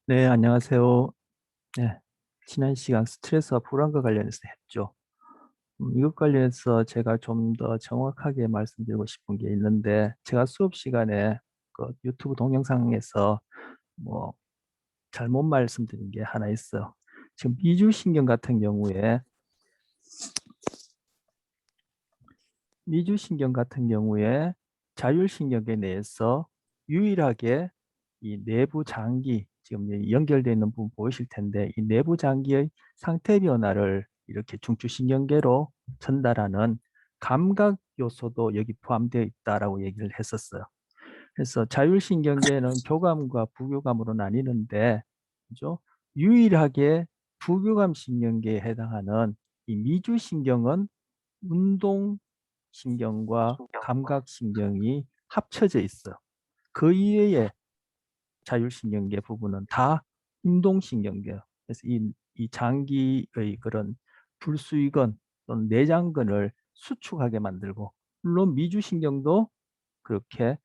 네, 안녕하세요. 네, 지난 시간 스트레스와 불안과 관련해서 했죠. 이것 관련해서 제가 좀 더 정확하게 말씀드리고 싶은 게 있는데, 제가 수업 시간에 그 유튜브 동영상에서 뭐 잘못 말씀드린 게 하나 있어요. 지금 미주신경 같은 경우에 자율신경계 내에서 유일하게 이 내부 장기, 지금 연결되어 있는 부분 보이실 텐데, 이 내부 장기의 상태 변화를 이렇게 중추신경계로 전달하는 감각 요소도 여기 포함되어 있다라고 얘기를 했었어요. 그래서 자율신경계는 교감과 부교감으로 나뉘는데, 그죠? 유일하게 부교감 신경계에 해당하는 이 미주신경은 운동신경과 감각신경이 합쳐져 있어요. 그 이외에 자율신경계 부분은 다 운동신경계예요. 그래서 이 장기의 그런 불수의근 또는 내장근을 수축하게 만들고, 물론 미주신경도 그렇게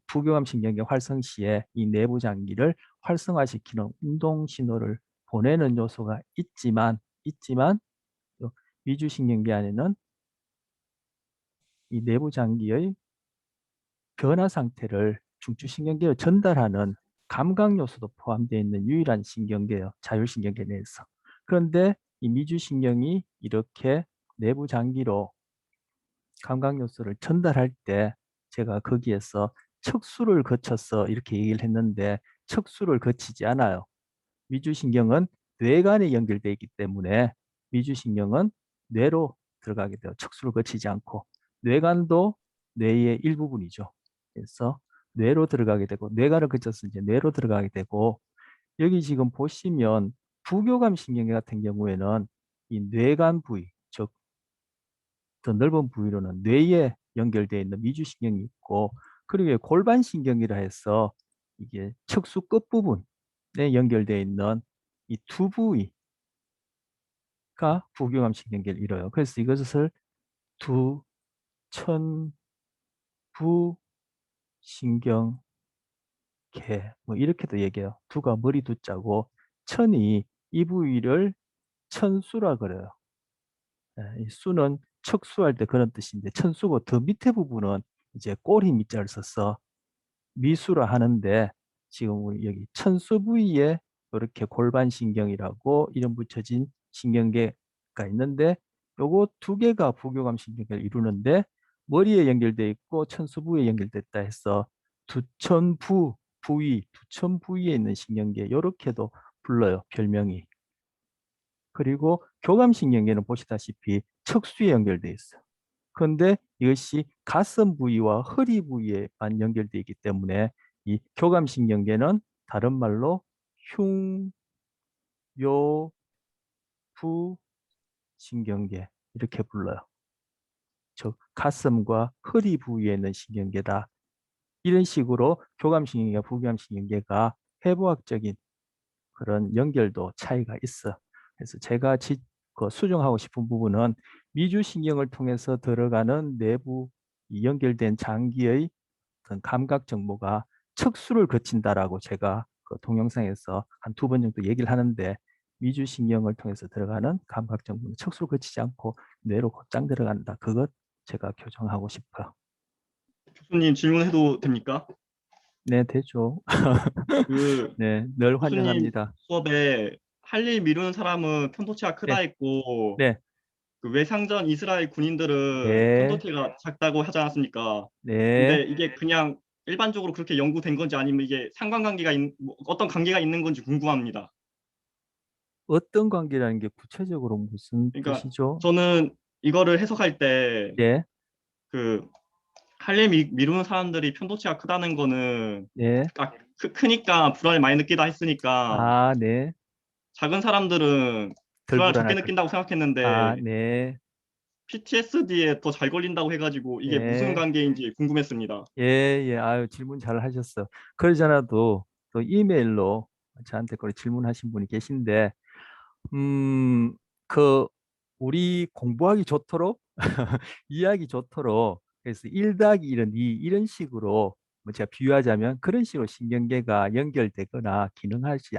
부교감 신경계 활성 시에 이 내부 장기를 활성화시키는 운동 신호를 보내는 요소가 있지만 또 미주신경계 안에는 이 내부 장기의 변화 상태를 중추신경계로 전달하는 감각 요소도 포함되어 있는 유일한 신경계예요. 자율신경계 내에서. 그런데 이 미주신경이 이렇게 내부 장기로 감각 요소를 전달할 때 제가 거기에서 척수를 거쳐서 이렇게 얘기를 했는데, 척수를 거치지 않아요. 미주신경은 뇌간에 연결되어 있기 때문에 미주신경은 뇌로 들어가게 돼요. 척수를 거치지 않고. 뇌간도 뇌의 일부분이죠. 그래서 뇌로 들어가게 되고, 뇌간을 거쳐서 이제 뇌로 들어가게 되고, 여기 지금 보시면 부교감 신경계 같은 경우에는 이 뇌간 부위, 즉 더 넓은 부위로는 뇌에 연결되어 있는 미주신경이 있고, 그리고 골반신경이라 해서 이게 척수 끝부분에 연결되어 있는 이 두 부위가 부교감 신경계를 이뤄요. 그래서 이것을 두천부신경계 뭐 이렇게도 얘기해요. 두가 머리 두자고, 천이 이 부위를 천수라 그래요. 이 수는 척수할 때 그런 뜻인데, 천수고 더 밑에 부분은 이제 꼬리 밑자를 써서 미수라 하는데, 지금 우리 여기 천수 부위에 이렇게 골반신경이라고 이름 붙여진 신경계가 있는데, 요거 두 개가 부교감 신경계를 이루는데, 머리에 연결돼 있고 천수 부위에 연결됐다 해서 두천부 두천 부위에 있는 신경계, 이렇게도 불러요, 별명이. 그리고 교감신경계는 보시다시피 척수에 연결돼 있어요. 그런데 이것이 가슴 부위와 허리 부위에만 연결되어 있기 때문에 이 교감신경계는 다른 말로 흉요부신경계 이렇게 불러요. 즉 가슴과 허리 부위에 있는 신경계다. 이런 식으로 교감신경계와 부교감신경계가 해부학적인 그런 연결도 차이가 있어. 그래서 제가 그 수정하고 싶은 부분은 미주신경을 통해서 들어가는 내부 이 연결된 장기의 어떤 감각 정보가 척수를 거친다라고 제가 그 동영상에서 한 두 번 정도 얘기를 하는데, 미주신경을 통해서 들어가는 감각 정보는 척수를 거치지 않고 뇌로 곧장 들어간다. 그것 제가 교정하고 싶어요. 교수님 질문해도 됩니까? 네, 되죠. 그 네, 늘 교수님 환영합니다. 수업에 할 일 미루는 사람은 편도체가 크다 네, 했고 네, 그 외상전 이스라엘 군인들은 네, 편도체가 작다고 하지 않았습니까? 네. 근데 이게 그냥 일반적으로 그렇게 연구된 건지 아니면 이게 상관관계가 뭐 어떤 관계가 있는 건지 궁금합니다. 어떤 관계라는 게 구체적으로 무슨 그러니까 뜻이죠? 저는 이거를 해석할 때 예, 그 할 일 미루는 사람들이 편도체가 크다는 거는 예. 크니까 불안을 많이 느끼다 했으니까 아, 네. 작은 사람들은 덜 불안을 적게 불안할 것. 느낀다고 아, 생각했는데 네. PTSD에 더 잘 걸린다고 해가지고 이게 무슨 예, 관계인지 궁금했습니다. 예, 예. 아유, 질문 잘 하셨어. 그러잖아도 또 이메일로 저한테 그 질문하신 분이 계신데, 음, 그, 우리 공부하기 좋도록, 이해하기 좋도록, 그래서 1 더하기 1은 2, 이런 식으로 뭐 제가 비유하자면 그런 식으로 신경계가 연결되거나 기능하지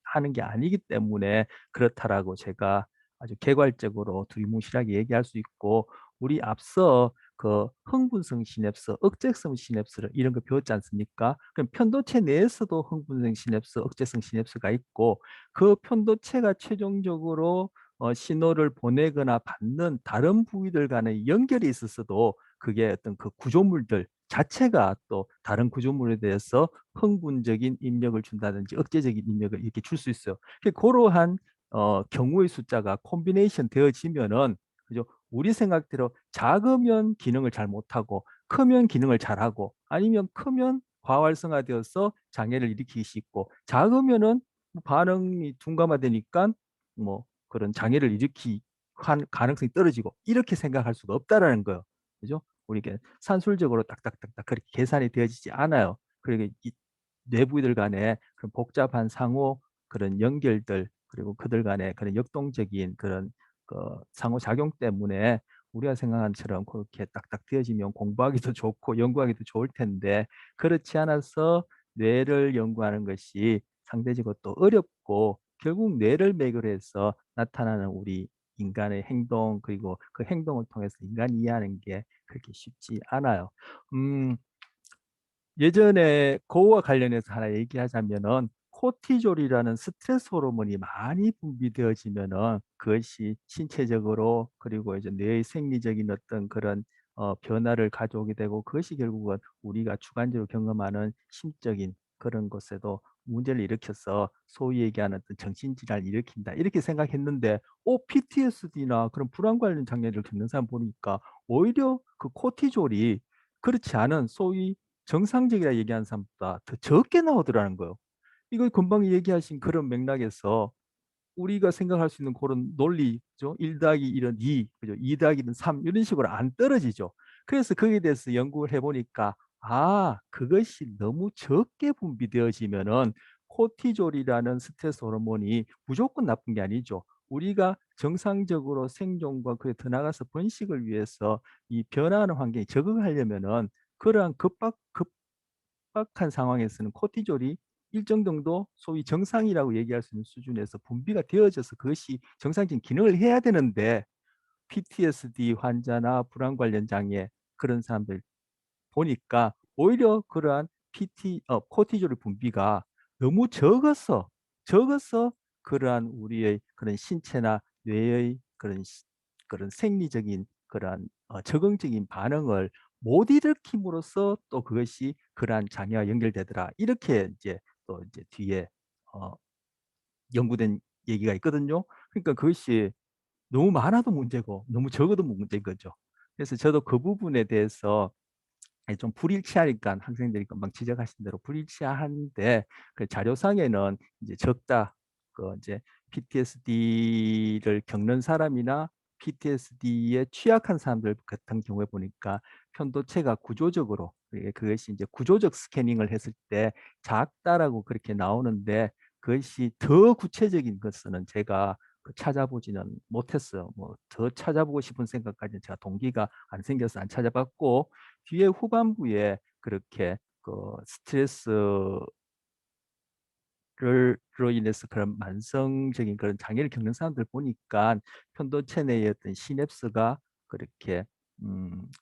하는 게 아니기 때문에 그렇다라고 제가 아주 개괄적으로 두리뭉실하게 얘기할 수 있고, 우리 앞서 그 흥분성 시냅스, 억제성 시냅스를 이런 거 배웠지 않습니까? 그럼 편도체 내에서도 흥분성 시냅스, 억제성 시냅스가 있고, 그 편도체가 최종적으로 신호를 보내거나 받는 다른 부위들 간의 연결이 있었어도 그게 어떤 그 구조물들 자체가 또 다른 구조물에 대해서 흥분적인 입력을 준다든지 억제적인 입력을 이렇게 줄 수 있어요. 그러한 경우의 숫자가 콤비네이션 되어지면은, 그죠? 우리 생각대로 작으면 기능을 잘 못하고 크면 기능을 잘하고, 아니면 크면 과활성화되어서 장애를 일으키기 쉽고, 작으면은 반응이 둔감화되니까 뭐 그런 장애를 일으키 가능성이 떨어지고, 이렇게 생각할 수가 없다라는 거예요. 그죠? 우리가 산술적으로 딱딱딱딱 그렇게 계산이 되어지지 않아요. 그리고 이 내부들 간에 그런 복잡한 상호 그런 연결들, 그리고 그들 간의 그런 역동적인 그런 그 상호작용 때문에 우리가 생각한 처럼 그렇게 딱딱 되어지면 공부하기도 좋고 연구하기도 좋을 텐데, 그렇지 않아서 뇌를 연구하는 것이 상대적으로 또 어렵고, 결국 뇌를 매개로 해서 나타나는 우리 인간의 행동, 그리고 그 행동을 통해서 인간이 이해하는 게 그렇게 쉽지 않아요. 음, 예전에 그거와 관련해서 하나 얘기하자면은, 코티졸이라는 스트레스 호르몬이 많이 분비되어지면은 그것이 신체적으로, 그리고 이제 뇌의 생리적인 어떤 그런 변화를 가져오게 되고, 그것이 결국은 우리가 주관적으로 경험하는 심적인 그런 것에도 문제를 일으켜서 소위 얘기하는 어떤 정신질환을 일으킨다, 이렇게 생각했는데, PTSD나 그런 불안 관련 장애를 겪는 사람 보니까 오히려 그 코티졸이 그렇지 않은 소위 정상적이라 얘기하는 사람보다 더 적게 나오더라는 거예요. 이거 금방 얘기하신 그런 맥락에서 우리가 생각할 수 있는 그런 논리죠. 1 더하기 1은 2, 그죠? 2 더하기 1은 3, 이런 식으로 안 떨어지죠. 그래서 거기에 대해서 연구를 해보니까, 그것이 너무 적게 분비되어지면은 코티졸이라는 스트레스 호르몬이 무조건 나쁜 게 아니죠. 우리가 정상적으로 생존과 그에 더 나아가서 번식을 위해서 이 변화하는 환경에 적응하려면은, 그러한 급박한 상황에서는 코티졸이 일정 정도 소위 정상이라고 얘기할 수 있는 수준에서 분비가 되어져서 그것이 정상적인 기능을 해야 되는데, PTSD 환자나 불안 관련 장애 그런 사람들 보니까 오히려 그러한 코티졸의 분비가 너무 적어서 그러한 우리의 그런 신체나 뇌의 그런 생리적인 그러한 적응적인 반응을 못 일으킴으로써 또 그것이 그러한 장애와 연결되더라, 이렇게 이제 또 이제 뒤에 어, 연구된 얘기가 있거든요. 그러니까 그것이 너무 많아도 문제고 너무 적어도 문제인 거죠. 그래서 저도 그 부분에 대해서 좀 불일치하니까 학생들이 금방 지적하신 대로 불일치한데, 그 자료상에는 이제 적다, 그 이제 PTSD를 겪는 사람이나 PTSD에 취약한 사람들 같은 경우에 보니까 편도체가 구조적으로, 그것이 이제 구조적 스캐닝을 했을 때 작다라고 그렇게 나오는데, 그것이 더 구체적인 것은 제가 찾아보지는 못했어요. 뭐 더 찾아보고 싶은 생각까지는 제가 동기가 안 생겨서 안 찾아봤고, 뒤에 후반부에 그렇게 그 스트레스를 로 인해서 그런 만성적인 그런 장애를 겪는 사람들 보니까 편도체 내의 어떤 시냅스가 그렇게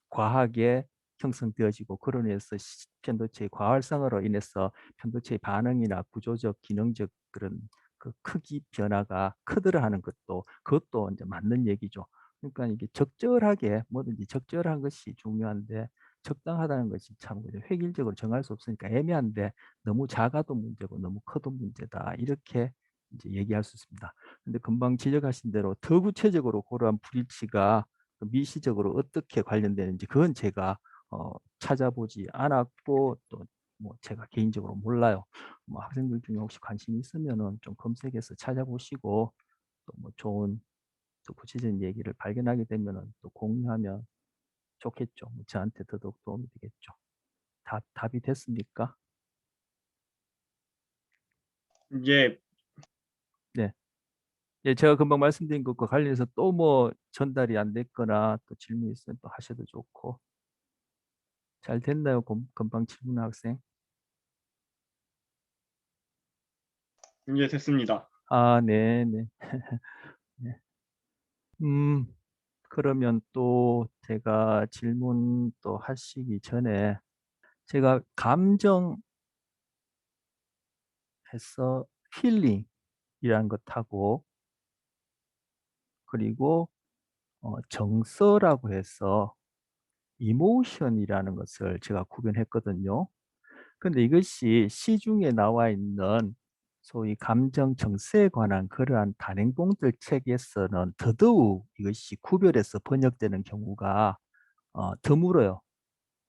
과하게 형성되어지고, 그로 인해서 편도체의 과활성화로 인해서 편도체의 반응이나 구조적 기능적 그런 그 크기 변화가 크더라 하는 그것도 이제 맞는 얘기죠. 그러니까 이게 적절하게 뭐든지 적절한 것이 중요한데, 적당하다는 것이 참 획일적으로 정할 수 없으니까 애매한데, 너무 작아도 문제고 너무 커도 문제다, 이렇게 이제 얘기할 수 있습니다. 근데 금방 지적하신 대로 더 구체적으로 그러한 불일치가 미시적으로 어떻게 관련되는지 그건 제가 찾아보지 않았고, 또 뭐 제가 개인적으로 몰라요. 뭐 학생들 중에 혹시 관심 있으면은 좀 검색해서 찾아보시고, 또 뭐 좋은 또 구체적인 얘기를 발견하게 되면은 또 공유하면 좋겠죠. 뭐 저한테 더더욱 도움이 되겠죠. 답이 됐습니까? 예, 네. 예, 제가 금방 말씀드린 것과 관련해서 또 뭐 전달이 안 됐거나 또 질문 있으면 또 하셔도 좋고. 잘 됐나요? 금방 질문 학생. 예, 됐습니다. 아, 네, 네. 네. 그러면 또 제가 질문 또 하시기 전에 제가 감정해서 힐링이라는 것하고 그리고 정서라고 해서 이모션이라는 것을 제가 구별했거든요. 근데 이것이 시중에 나와 있는 소위 감정 정서에 관한 그러한 단행본들 책에서는 더더욱 이것이 구별해서 번역되는 경우가 드물어요.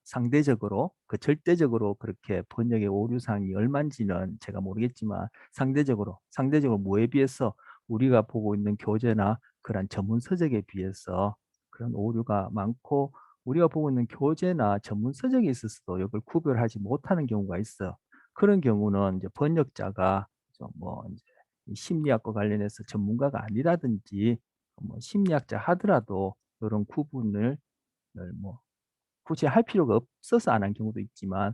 상대적으로 절대적으로 그렇게 번역의 오류상이 얼마인지는 제가 모르겠지만 상대적으로 뭐에 비해서 우리가 보고 있는 교재나 그런 전문 서적에 비해서 그런 오류가 많고 우리가 보고 있는 교재나 전문 서적에 있어서도 이걸 구별하지 못하는 경우가 있어요. 그런 경우는 이제 번역자가 좀뭐 이제 이 심리학과 관련해서 전문가가 아니라든지 뭐 심리학자 하더라도 이런 구분을 뭐 굳이 할 필요가 없어서 안 한 경우도 있지만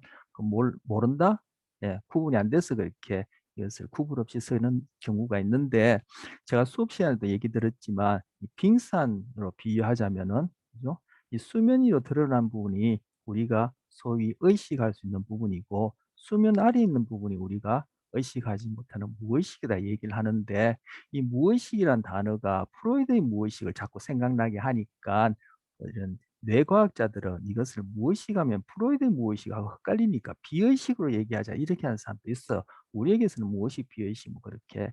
모른다? 예, 구분이 안 돼서 그렇게 이것을 구분 없이 쓰는 경우가 있는데 제가 수업 시간에도 얘기 들었지만 이 빙산으로 비유하자면은 그죠? 이 수면 위로 드러난 부분이 우리가 소위 의식할 수 있는 부분이고 수면 아래 있는 부분이 우리가 의식하지 못하는 무의식이다 얘기를 하는데 이 무의식이란 단어가 프로이드의 무의식을 자꾸 생각나게 하니까 이런 뇌과학자들은 이것을 무의식하면 프로이드 무의식하고 헷갈리니까 비의식으로 얘기하자 이렇게 하는 사람도 있어. 우리에게서는 무의식, 비의식 뭐 그렇게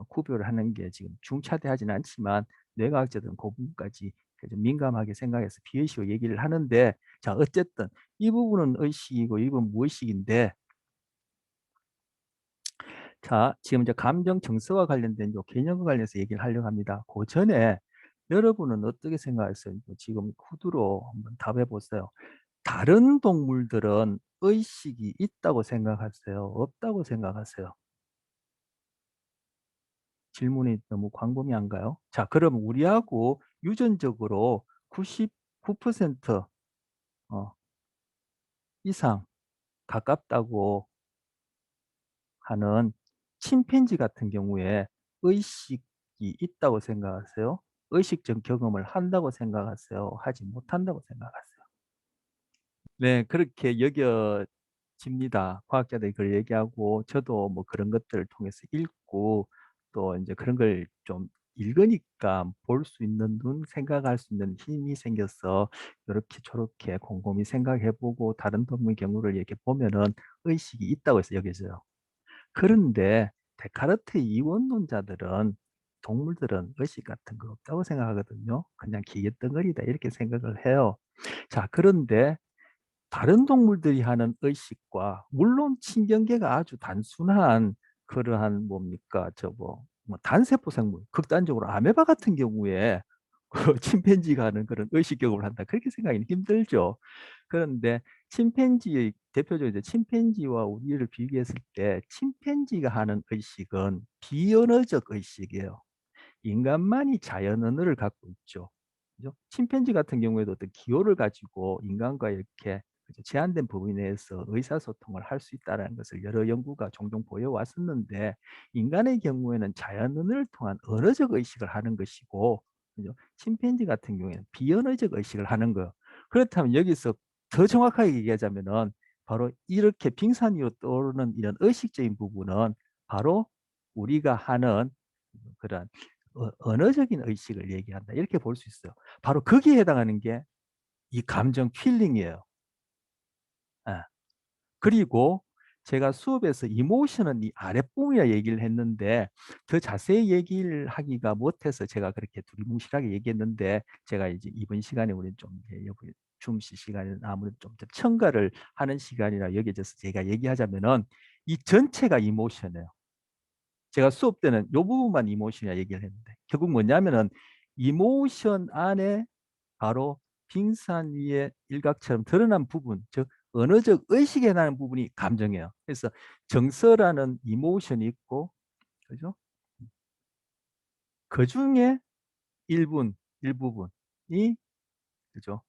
구별을 하는 게 지금 중차대하지는 않지만 뇌과학자들은 그 부분까지 좀 민감하게 생각해서 비의식으로 얘기를 하는데 자 어쨌든 이 부분은 의식이고 이 부분은 무의식인데 자 지금 이제 감정 정서와 관련된 요 개념과 관련해서 얘기를 하려고 합니다. 그 전에 여러분은 어떻게 생각하세요? 지금 후드로 한번 답해 보세요. 다른 동물들은 의식이 있다고 생각하세요? 없다고 생각하세요? 질문이 너무 광범위한가요? 자, 그럼 우리하고 유전적으로 99% 어, 이상 가깝다고 하는 침팬지 같은 경우에 의식이 있다고 생각하세요? 의식적 경험을 한다고 생각하세요? 하지 못한다고 생각하세요? 네, 그렇게 여겨집니다. 과학자들이 그걸 얘기하고 저도 뭐 그런 것들을 통해서 읽고 또 이제 그런 걸 좀 읽으니까 볼 수 있는 눈, 생각할 수 있는 힘이 생겨서 이렇게 저렇게 곰곰이 생각해보고 다른 동물 경우를 이렇게 보면은 의식이 있다고 해서 여겨져요. 그런데 데카르트의 이원론자들은 동물들은 의식 같은 거 없다고 생각하거든요. 그냥 기계 덩어리다 이렇게 생각을 해요. 자, 그런데 다른 동물들이 하는 의식과 물론 신경계가 아주 단순한 그러한 뭡니까 뭐 단세포 생물 극단적으로 아메바 같은 경우에 그 침팬지가 하는 그런 의식 경험을 한다 그렇게 생각하기는 힘들죠. 그런데 침팬지의 대표적으로 이제 침팬지와 우리를 비교했을 때 침팬지가 하는 의식은 비언어적 의식이에요. 인간만이 자연 언어를 갖고 있죠. 그죠? 침팬지 같은 경우에도 어떤 기호를 가지고 인간과 이렇게 그죠? 제한된 범위 내에서 의사소통을 할 수 있다는 것을 여러 연구가 종종 보여왔었는데 인간의 경우에는 자연 언어를 통한 언어적 의식을 하는 것이고 그죠? 침팬지 같은 경우에는 비언어적 의식을 하는 거예요. 그렇다면 여기서 더 정확하게 얘기하자면은 바로 이렇게 빙산 위로 떠오르는 이런 의식적인 부분은 바로 우리가 하는 그런 언어적인 의식을 얘기한다. 이렇게 볼 수 있어요. 바로 거기에 해당하는 게 이 감정 킬링이에요. 아, 그리고 제가 수업에서 이모션은 이 아랫부분이라 얘기를 했는데 더 자세히 얘기를 하기가 못해서 제가 그렇게 두리뭉실하게 얘기했는데 제가 이제 이번 시간에 우리 좀 줌시 시간에는 아무래도 좀 더 첨가를 하는 시간이라 여겨져서 제가 얘기하자면은 이 전체가 이모션이에요. 제가 수업 때는 이 부분만 이모션이라 얘기를 했는데 결국 뭐냐면은 이모션 안에 바로 빙산 위에 일각처럼 드러난 부분, 즉 언어적 의식에 해당하는 부분이 감정이에요. 그래서 정서라는 이모션이 있고, 그죠? 그 중에 일부분이 그죠?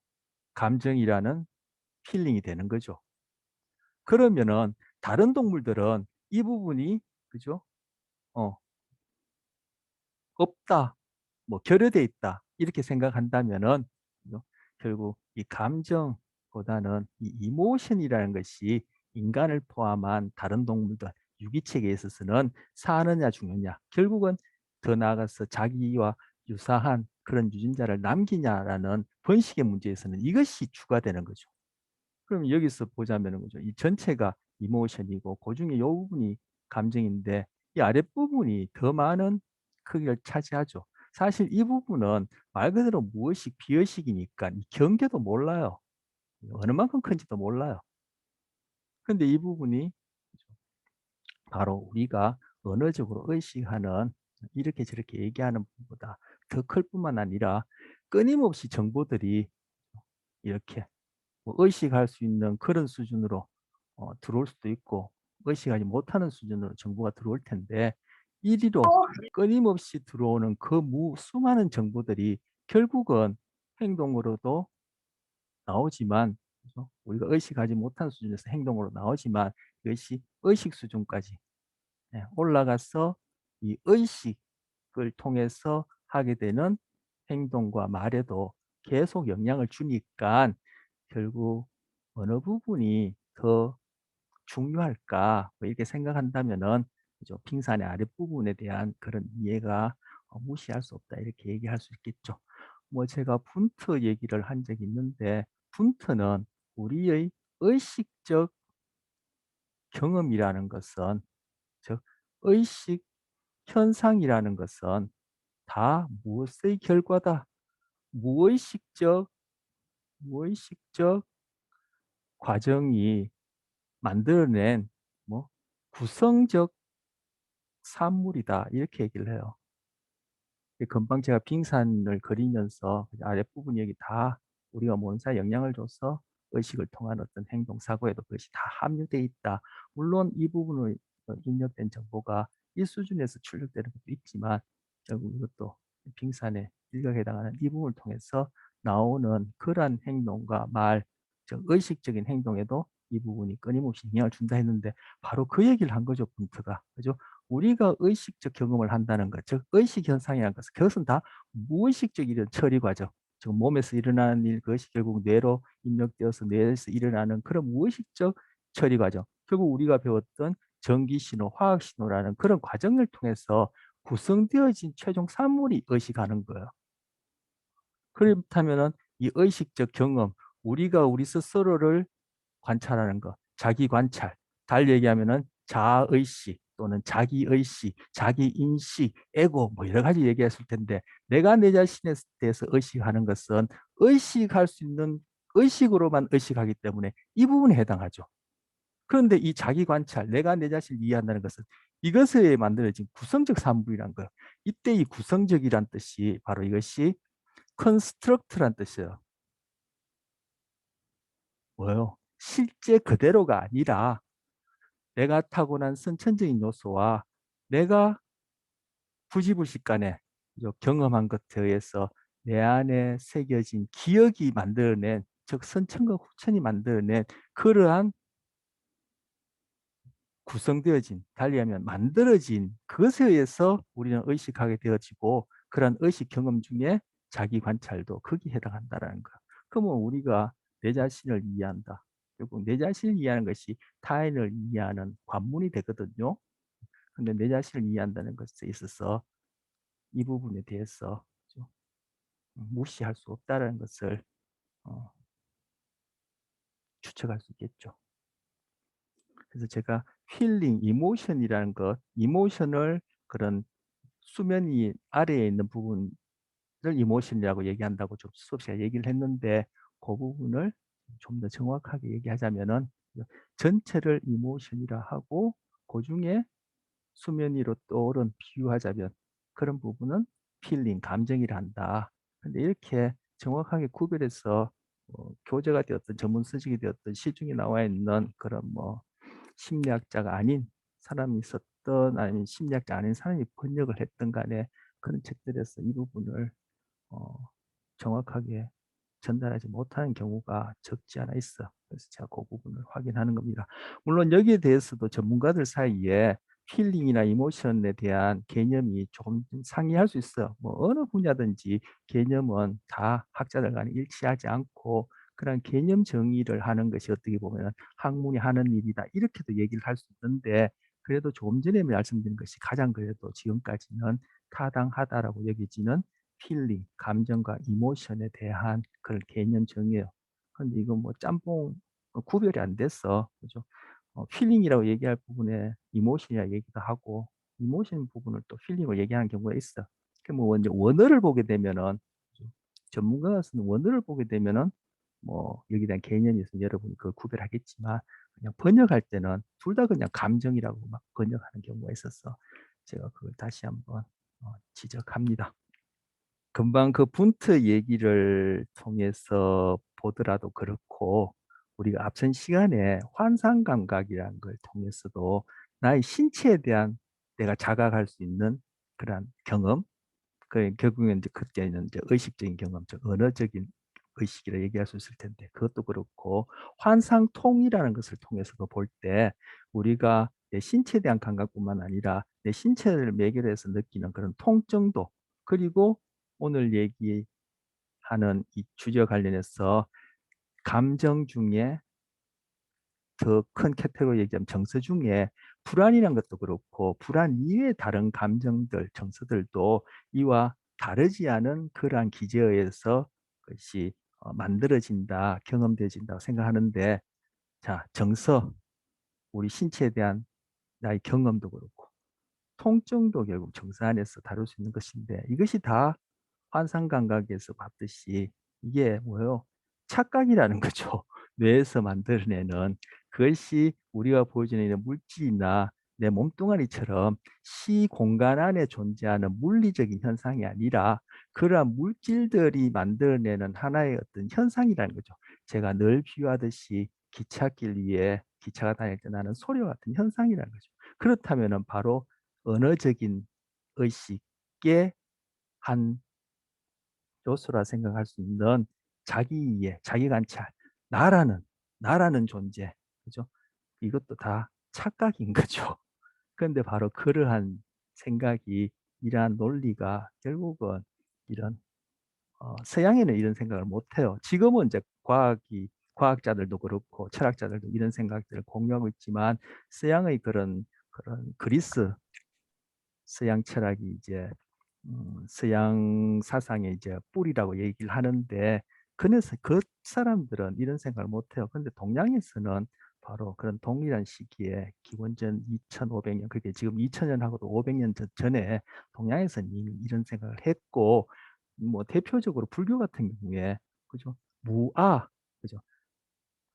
감정이라는 필링이 되는 거죠. 그러면은 다른 동물들은 이 부분이 그죠? 없다, 뭐 결여돼 있다 이렇게 생각한다면은 그죠? 결국 이 감정보다는 이 이모션이라는 것이 인간을 포함한 다른 동물들 유기체계에 있어서는 사느냐 죽느냐 결국은 더 나아가서 자기와 유사한 그런 유전자를 남기냐라는 번식의 문제에서는 이것이 주가 되는 거죠. 그럼 여기서 보자면은 그죠? 이 전체가 이모션이고 그중에 이 부분이 감정인데 이 아랫부분이 더 많은 크기를 차지하죠. 사실 이 부분은 말 그대로 무의식, 비의식이니까 이 경계도 몰라요. 어느 만큼 큰지도 몰라요. 근데 이 부분이 바로 우리가 언어적으로 의식하는 이렇게 저렇게 얘기하는 부분보다 더 클 뿐만 아니라 끊임없이 정보들이 이렇게 뭐 의식할 수 있는 그런 수준으로 들어올 수도 있고 의식하지 못하는 수준으로 정보가 들어올 텐데 이리로 끊임없이 들어오는 그 수많은 정보들이 결국은 행동으로도 나오지만 그죠? 우리가 의식하지 못한 수준에서 행동으로 나오지만 이것이 의식 수준까지 올라가서 이 의식을 통해서 하게 되는 행동과 말에도 계속 영향을 주니까 결국 어느 부분이 더 중요할까 뭐 이렇게 생각한다면은 그죠? 빙산의 아랫부분에 대한 그런 이해가 무시할 수 없다 이렇게 얘기할 수 있겠죠. 뭐 제가 분트 얘기를 한 적이 있는데 분트는 우리의 의식적 경험이라는 것은 즉 의식 현상이라는 것은 다 무엇의 결과다. 무의식적 무의식적 과정이 만들어낸 뭐 구성적 산물이다 이렇게 얘기를 해요. 금방 제가 빙산을 그리면서 아랫부분 여기 다 우리가 뭔사 영향을 줘서 의식을 통한 어떤 행동 사고에도 그것이 다 함유되어 있다. 물론 이 부분을 입력된 정보가 이 수준에서 출력되는 것도 있지만 결국 이것도 빙산의 일각에 해당하는 이 부분을 통해서 나오는 그러한 행동과 말, 즉 의식적인 행동에도 이 부분이 끊임없이 영향을 준다 했는데 바로 그 얘기를 한 거죠, 분트가. 그죠? 우리가 의식적 경험을 한다는 것, 즉 의식 현상이라는 것은 그것은 다 무의식적 이런 처리 과정, 즉 몸에서 일어나는 일, 그것이 결국 뇌로 입력되어서 뇌에서 일어나는 그런 무의식적 처리 과정, 결국 우리가 배웠던 전기 신호, 화학 신호라는 그런 과정을 통해서 구성되어진 최종 산물이 의식하는 거예요. 그렇다면은 이 의식적 경험, 우리가 우리 스스로를 관찰하는 것, 자기 관찰, 달리 얘기하면은 자의식 또는 자기의식, 자기인식, 에고 뭐 여러 가지 얘기했을 텐데 내가 내 자신에 대해서 의식하는 것은 의식할 수 있는 의식으로만 의식하기 때문에 이 부분에 해당하죠. 그런데 이 자기 관찰, 내가 내 자신을 이해한다는 것은 이것에 만들어진 구성적 산물이란 거예요. 이때 이 구성적이란 뜻이 바로 이것이 컨스트럭트란 뜻이에요. 뭐요? 실제 그대로가 아니라 내가 타고난 선천적인 요소와 내가 부지불식간에 경험한 것에 의해서 내 안에 새겨진 기억이 만들어낸 즉 선천과 후천이 만들어낸 그러한 구성되어진 달리 하면 만들어진 그것에 의해서 우리는 의식하게 되어지고 그런 의식 경험 중에 자기 관찰도 거기에 해당한다라는 거. 그러면 우리가 내 자신을 이해한다. 결국 내 자신을 이해하는 것이 타인을 이해하는 관문이 되거든요. 근데 내 자신을 이해한다는 것에 있어서 이 부분에 대해서 무시할 수 없다는 것을 어, 추측할 수 있겠죠. 그래서 제가 힐링, 이모션이라는 것, 이모션을 그런 수면 위 아래에 있는 부분을 이모션이라고 얘기한다고 좀 수없이 얘기를 했는데 그 부분을 좀 더 정확하게 얘기하자면은 전체를 이모션이라 하고 그 중에 수면 위로 떠오른 비유하자면 그런 부분은 필링, 감정이라 한다. 근데 이렇게 정확하게 구별해서 교재가 되었던 전문 서적이 되었던 시중에 나와 있는 그런 뭐 심리학자가 아닌 사람이 썼던 아니면 심리학자 아닌 사람이 번역을 했던 간에 그런 책들에서 이 부분을 어, 정확하게 전달하지 못하는 경우가 적지 않아 있어. 그래서 제가 그 부분을 확인하는 겁니다. 물론 여기에 대해서도 전문가들 사이에 힐링이나 이모션에 대한 개념이 조금 상이할 수 있어. 뭐 어느 분야든지 개념은 다 학자들 간에 일치하지 않고 그런 개념 정의를 하는 것이 어떻게 보면 학문이 하는 일이다. 이렇게도 얘기를 할 수 있는데 그래도 조금 전에 말씀드린 것이 가장 그래도 지금까지는 타당하다라고 여겨지는 필링, 감정과 이모션에 대한 그런 개념 정의예요. 근데 이건 뭐 짬뽕 구별이 안 됐어. 그죠? 필링이라고 얘기할 부분에 이모션이라 얘기도 하고 이모션 부분을 또 필링을 얘기하는 경우가 있어. 뭐 이제 원어를 보게 되면은 전문가가 쓰는 원어를 보게 되면은 뭐 여기에 대한 개념이 있으면 여러분이 그걸 구별하겠지만 그냥 번역할 때는 둘 다 그냥 감정이라고 막 번역하는 경우가 있어서 제가 그걸 다시 한번 지적합니다. 금방 그 분트 얘기를 통해서 보더라도 그렇고 우리가 앞선 시간에 환상 감각이라는 걸 통해서도 나의 신체에 대한 내가 자각할 수 있는 그런 경험, 그 결국엔 이제 그때는 이제 의식적인 경험, 즉 언어적인 의식이라 얘기할 수 있을 텐데 그것도 그렇고 환상통이라는 것을 통해서도 볼 때 우리가 내 신체에 대한 감각뿐만 아니라 내 신체를 매개로 해서 느끼는 그런 통증도 그리고 오늘 얘기하는 이 주제와 관련해서 감정 중에 더 큰 캐테고리 얘기하면 정서 중에 불안이란 것도 그렇고 불안 이외의 다른 감정들, 정서들도 이와 다르지 않은 그러한 기제에 의해서 그것이 만들어진다, 경험되어진다고 생각하는데 자, 정서, 우리 신체에 대한 나의 경험도 그렇고 통증도 결국 정서 안에서 다룰 수 있는 것인데 이것이 다 환상 감각에서 봤듯이 이게 뭐예요? 착각이라는 거죠. 뇌에서 만들어내는 그것이 우리가 보여지는 이런 물질이나 내 몸뚱아리처럼 시 공간 안에 존재하는 물리적인 현상이 아니라 그러한 물질들이 만들어내는 하나의 어떤 현상이라는 거죠. 제가 늘 비유하듯이 기찻길 위에 기차가 다닐 때 나는 소리와 같은 현상이라는 거죠. 그렇다면 바로 언어적인 의식의 한 요소라 생각할 수 있는 자기 이해, 자기 관찰, 나라는 존재, 그죠? 이것도 다 착각인 거죠. 그런데 바로 그러한 생각이 이러한 논리가 결국은 이런 서양에는 이런 생각을 못 해요. 지금은 이제 과학자들도 그렇고 철학자들도 이런 생각들을 공유하고 있지만 서양의 그런 그리스 서양 철학이 이제 서양 사상의 이제 뿌리라고 얘기를 하는데 그 사람들은 이런 생각을 못해요. 근데 동양에서는 바로 그런 동일한 시기에 기원전 2500년 그게 지금 2000년하고도 500년 전에 동양에서는 이미 이런 생각을 했고 뭐 대표적으로 불교 같은 경우에 그죠? 무아 그죠?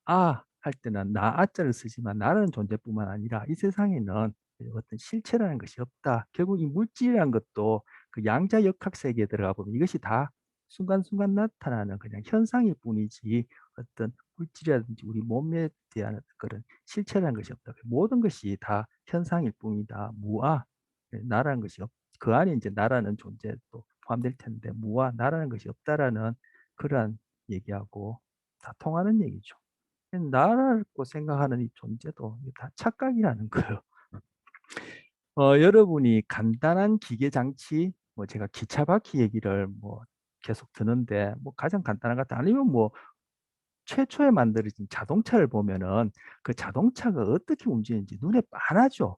아 할 때는 나 아자를 쓰지만 나라는 존재뿐만 아니라 이 세상에는 어떤 실체라는 것이 없다. 결국 이 물질이라는 것도 그 양자역학 세계에 들어가 보면 이것이 다 순간순간 나타나는 그냥 현상일 뿐이지 어떤 물질이라든지 우리 몸에 대한 그런 실체라는 것이 없다. 모든 것이 다 현상일 뿐이다. 무아 나라는 것이 없. 그 안에 이제 나라는 존재도 포함될 텐데 무아 나라는 것이 없다라는 그러한 얘기하고 다 통하는 얘기죠. 나라고 생각하는 이 존재도 다 착각이라는 거예요. 여러분이 간단한 기계 장치, 뭐 제가 기차 바퀴 얘기를 뭐 계속 드는데 뭐 가장 간단한 것 같아. 아니면 뭐 최초에 만들어진 자동차를 보면은 그 자동차가 어떻게 움직이는지 눈에 빤하죠.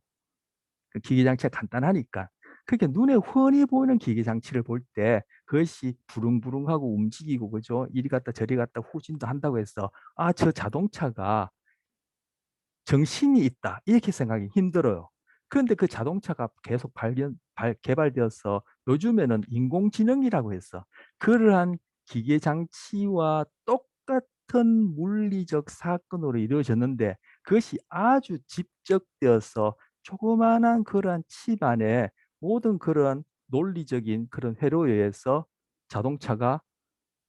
그 기계 장치가 간단하니까. 그렇게 눈에 훤히 보이는 기계 장치를 볼 때 그것이 부릉부릉하고 움직이고 그죠? 이리 갔다 저리 갔다 후진도 한다고 해서 아, 저 자동차가 정신이 있다 이렇게 생각하기 힘들어요. 그런데 그 자동차가 계속 개발되어서 요즘에는 인공지능이라고 해서 그러한 기계 장치와 똑같은 물리적 사건으로 이루어졌는데 그것이 아주 집적되어서 조그마한 그러한 칩 안에 모든 그런 논리적인 그런 회로에 의해서 자동차가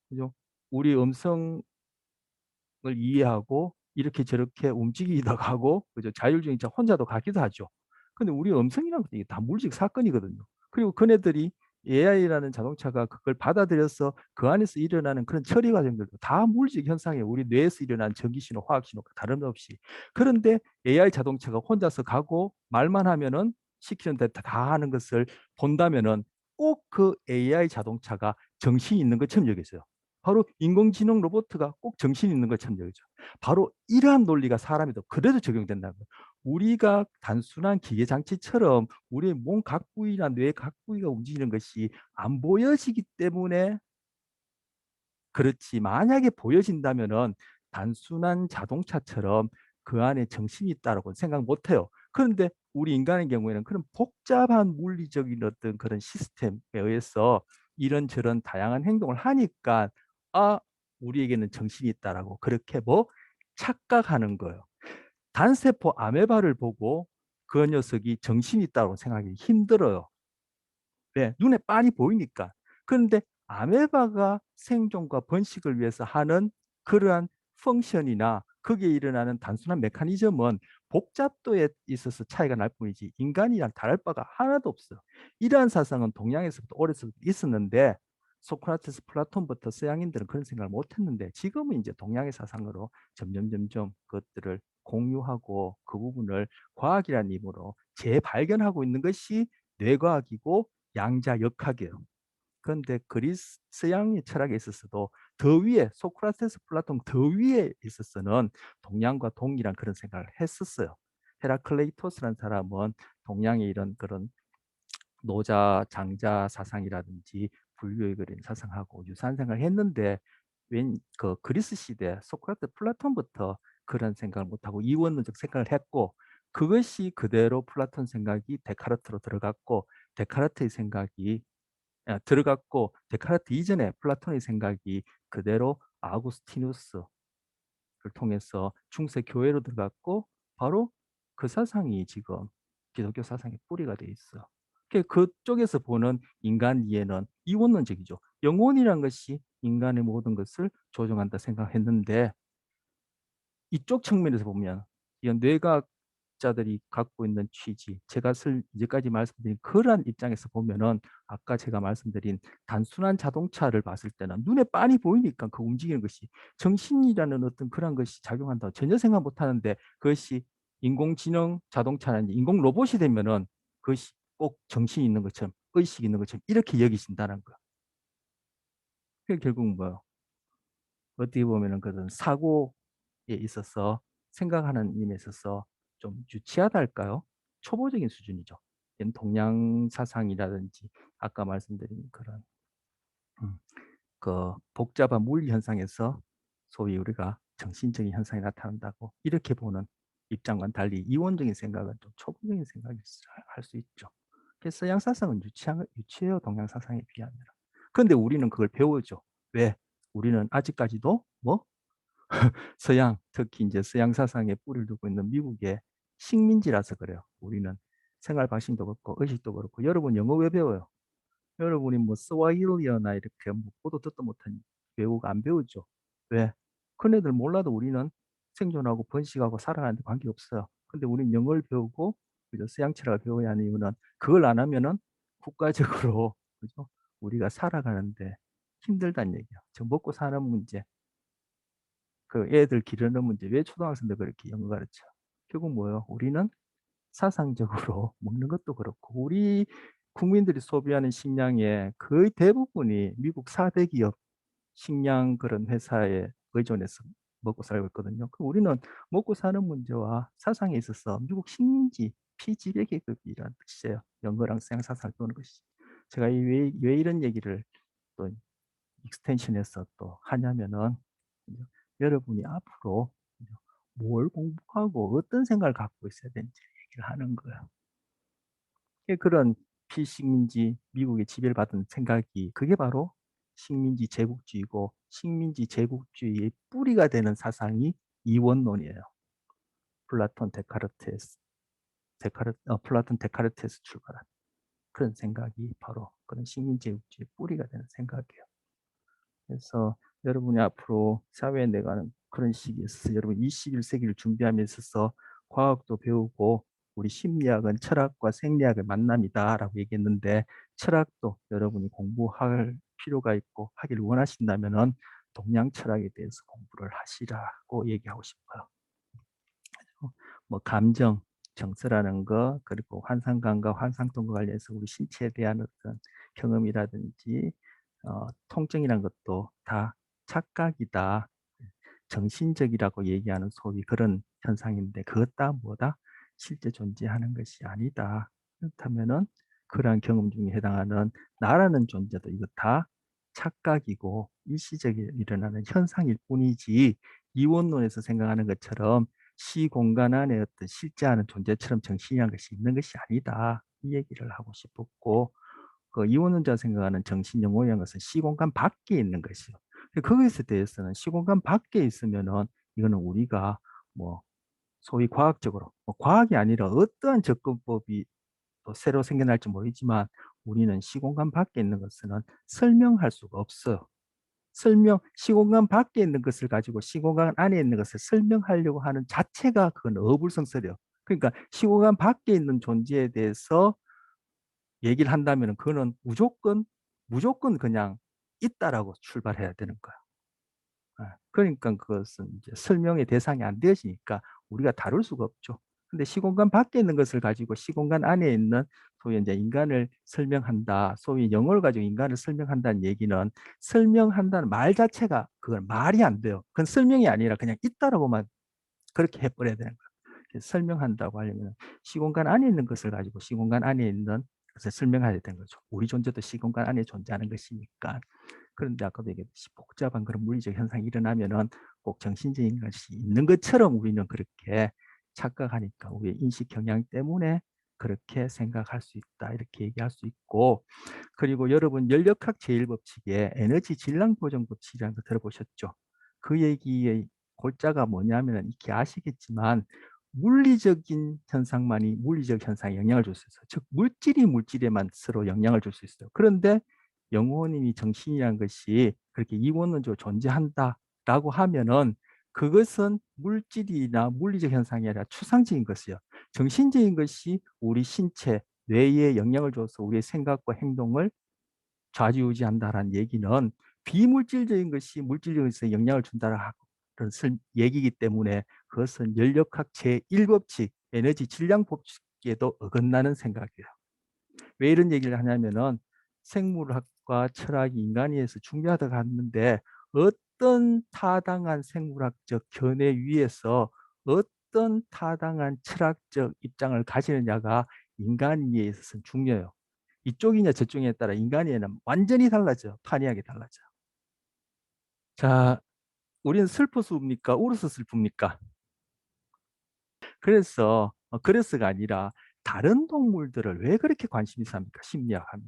그죠? 우리 음성 을 이해하고 이렇게 저렇게 움직이기도 하고 그죠? 자율주행차 혼자도 가기도 하죠. 근데 우리 음성이라는 것도 이게 다 물리적 사건이거든요. 그리고 그네들이 AI라는 자동차가 그걸 받아들여서 그 안에서 일어나는 그런 처리 과정들도 다 물리적 현상이에요. 우리 뇌에서 일어나는 전기신호, 화학신호가 다름없이. 그런데 AI 자동차가 혼자서 가고 말만 하면은 시키는 대로 다 하는 것을 본다면은 꼭 그 AI 자동차가 정신이 있는 것처럼 여겨져요. 바로 인공지능 로봇가 꼭 정신이 있는 것처럼 여겨져. 바로 이러한 논리가 사람에도 그대로 적용된다는 거예요. 우리가 단순한 기계 장치처럼 우리의 몸 각 부위나 뇌 각 부위가 움직이는 것이 안 보여지기 때문에 그렇지. 만약에 보여진다면은 단순한 자동차처럼 그 안에 정신이 있다라고 생각 못 해요. 그런데 우리 인간의 경우에는 그런 복잡한 물리적인 어떤 그런 시스템에 의해서 이런저런 다양한 행동을 하니까 아, 우리에게는 정신이 있다라고 그렇게 뭐 착각하는 거예요. 단세포 아메바를 보고 그 녀석이 정신이 있다고 생각하기 힘들어요. 네, 눈에 빤히 보이니까. 그런데 아메바가 생존과 번식을 위해서 하는 그러한 펑션이나 거기에 일어나는 단순한 메커니즘은 복잡도에 있어서 차이가 날 뿐이지 인간이랑 다를 바가 하나도 없어요. 이러한 사상은 동양에서부터 오래서부터 있었는데 소크라테스, 플라톤부터 서양인들은 그런 생각을 못했는데 지금은 이제 동양의 사상으로 점점 그것들을 공유하고 그 부분을 과학이라는 이름으로 재발견하고 있는 것이 뇌과학이고 양자역학이에요. 그런데 그리스 서양의 철학에 있어서도 더 위에 소크라테스, 플라톤 더 위에 있어서는 동양과 동일한 그런 생각을 했었어요. 헤라클레이토스라는 사람은 동양의 이런 그런 노자, 장자 사상이라든지 분류에 그린 사상하고 유사한 생각을 했는데 그 그리스 시대 소크라테스, 플라톤부터 그런 생각을 못하고 이원론적 생각을 했고 그것이 그대로 플라톤 생각이 데카르트로 들어갔고 데카르트의 생각이 들어갔고 데카르트 이전에 플라톤의 생각이 그대로 아우구스티누스를 통해서 중세 교회로 들어갔고 바로 그 사상이 지금 기독교 사상의 뿌리가 돼 있어. 그쪽에서 보는 인간 이해는 이원론적이죠. 영혼이란 것이 인간의 모든 것을 조종한다 생각했는데 이쪽 측면에서 보면 이런 뇌과학자들이 갖고 있는 취지, 제가 이제까지 말씀드린 그러한 입장에서 보면은 아까 제가 말씀드린 단순한 자동차를 봤을 때는 눈에 빤히 보이니까 그 움직이는 것이 정신이라는 어떤 그런 것이 작용한다고 전혀 생각 못 하는데 그것이 인공지능 자동차라든지 인공 로봇이 되면은 그것이 꼭 정신이 있는 것처럼 의식이 있는 것처럼 이렇게 여기신다는 거. 그게 결국 뭐예요? 어떻게 보면은 그런 사고에 있어서 생각하는 임에 있어서 좀 유치하다 할까요? 초보적인 수준이죠. 동양 사상이라든지 아까 말씀드린 그런 음, 그 복잡한 물리 현상에서 소위 우리가 정신적인 현상이 나타난다고 이렇게 보는 입장과는 달리 이원적인 생각은 좀 초보적인 생각일 할 수 있죠. 그래서 서양 사상은 유치해요, 동양 사상에 비하면. 그런데 우리는 그걸 배우죠. 왜? 우리는 아직까지도 뭐 서양, 특히 이제 서양 사상에 뿌리를 두고 있는 미국의 식민지라서 그래요. 우리는 생활 방식도 그렇고 의식도 그렇고. 여러분 영어 왜 배워요? 여러분이 뭐 스와힐리어나 이렇게 뭐 보도 듣도 못한 외국 안 배우죠. 왜? 큰애들 몰라도 우리는 생존하고 번식하고 살아가는데 관계없어요. 근데 우리는 영어를 배우고 그죠? 서양 철학을 배워야 하는 이유는 그걸 안 하면은 국가적으로 그죠? 우리가 살아가는데 힘들다는 얘기야. 저 먹고 사는 문제, 그 애들 기르는 문제, 왜 초등학생들 그렇게 영어 가르쳐? 결국 뭐예요? 우리는 사상적으로 먹는 것도 그렇고 우리 국민들이 소비하는 식량의 거의 대부분이 미국 4대 기업 식량 그런 회사에 의존해서 먹고 살고 있거든요. 그 우리는 먹고 사는 문제와 사상에 있어서 미국 식민지 피지배 계급이라는 뜻이에요. 영어랑 서양 사상을 보는 것이. 제가 왜 이런 얘기를 또 익스텐션해서 또 하냐면은 여러분이 앞으로 뭘 공부하고 어떤 생각을 갖고 있어야 되는지 얘기를 하는 거예요. 그런 피식민지 미국의 지배를 받은 생각이 그게 바로 식민지 제국주의고 식민지 제국주의의 뿌리가 되는 사상이 이원론이에요. 플라톤 데카르테스, 플라톤 데카르테스 출발한 그런 생각이 바로 그런 식민지 제국주의의 뿌리가 되는 생각이에요. 그래서 여러분이 앞으로 사회에 내가는 그런 시기에 있어서 여러분 21세기를 준비함에 있어서 과학도 배우고 우리 심리학은 철학과 생리학의 만남이다라고 얘기했는데 철학도 여러분이 공부할 필요가 있고 하기를 원하신다면은 동양 철학에 대해서 공부를 하시라고 얘기하고 싶어요. 뭐 감정, 정서라는 거, 그리고 환상감과 환상통과 관련해서 우리 신체에 대한 어떤 경험이라든지 통증이라는 것도 다 착각이다. 정신적이라고 얘기하는 소위 그런 현상인데 그것 다 뭐다? 실제 존재하는 것이 아니다. 그렇다면은 그러한 경험 중에 해당하는 나라는 존재도 이거 다 착각이고 일시적으로 일어나는 현상일 뿐이지 이원론에서 생각하는 것처럼 시공간 안에 어떤 실제하는 존재처럼 정신이라는 것이 있는 것이 아니다. 이 얘기를 하고 싶었고 그 이원론자 생각하는 정신 영혼이라는 것은 시공간 밖에 있는 것이요. 거기에 대해서는 시공간 밖에 있으면은 이거는 우리가 뭐 소위 과학적으로 뭐 과학이 아니라 어떠한 접근법이 또 새로 생겨날지 모르지만 우리는 시공간 밖에 있는 것은 설명할 수가 없어요. 시공간 밖에 있는 것을 가지고 시공간 안에 있는 것을 설명하려고 하는 자체가 그건 어불성설이에요. 그러니까 시공간 밖에 있는 존재에 대해서 얘기를 한다면 그거는 무조건 그냥 있다라고 출발해야 되는 거야. 그러니까 그것은 이제 설명의 대상이 안 되어지니까 우리가 다룰 수가 없죠. 근데 시공간 밖에 있는 것을 가지고 시공간 안에 있는 소위 이제 인간을 설명한다. 소위 영어를 가지고 인간을 설명한다는 얘기는 설명한다는 말 자체가 그건 말이 안 돼요. 그건 설명이 아니라 그냥 있다라고만 그렇게 해버려야 되는 거예요. 그래서 설명한다고 하려면 시공간 안에 있는 것을 가지고 시공간 안에 있는 것을 설명해야 되는 거죠. 우리 존재도 시공간 안에 존재하는 것이니까. 그런데 아까도 얘기했듯이 복잡한 그런 물리적 현상이 일어나면은 꼭 정신적인 것이 있는 것처럼 우리는 그렇게 착각하니까 우리의 인식 경향 때문에 그렇게 생각할 수 있다 이렇게 얘기할 수 있고 그리고 여러분 연력학 제1법칙에 에너지 질량 보정 법칙이라는 거 들어보셨죠? 그 얘기의 골자가 뭐냐면 이렇게 아시겠지만 물리적인 현상만이 물리적 현상에 영향을 줄 수 있어요. 즉 물질이 물질에만 서로 영향을 줄 수 있어요. 그런데 영혼이 정신이라는 것이 그렇게 이원론적으로 존재한다라고 하면은 그것은 물질이나 물리적 현상이 아니라 추상적인 것이요. 정신적인 것이 우리 신체, 뇌에 영향을 줘서 우리의 생각과 행동을 좌지우지한다라는 얘기는 비물질적인 것이 물질적인 것에 영향을 준다는 얘기이기 때문에 그것은 연력학 제1법칙 에너지 질량 법칙에도 어긋나는 생각이에요. 왜 이런 얘기를 하냐면은 생물학과 철학이 인간위에서 중요하다고 하는데 어떤 타당한 생물학적 견해 위에서 어떤 타당한 철학적 입장을 가지느냐가 인간위에 있어서는 중요해요. 이쪽이냐 저쪽에 따라 인간위에는 완전히 달라져요. 판이하게 달라져요. 자, 우리는 슬퍼서 웁니까? 울어서 슬픕니까? 그래서가 아니라 다른 동물들을 왜 그렇게 관심이 있습니까? 심리학 하면.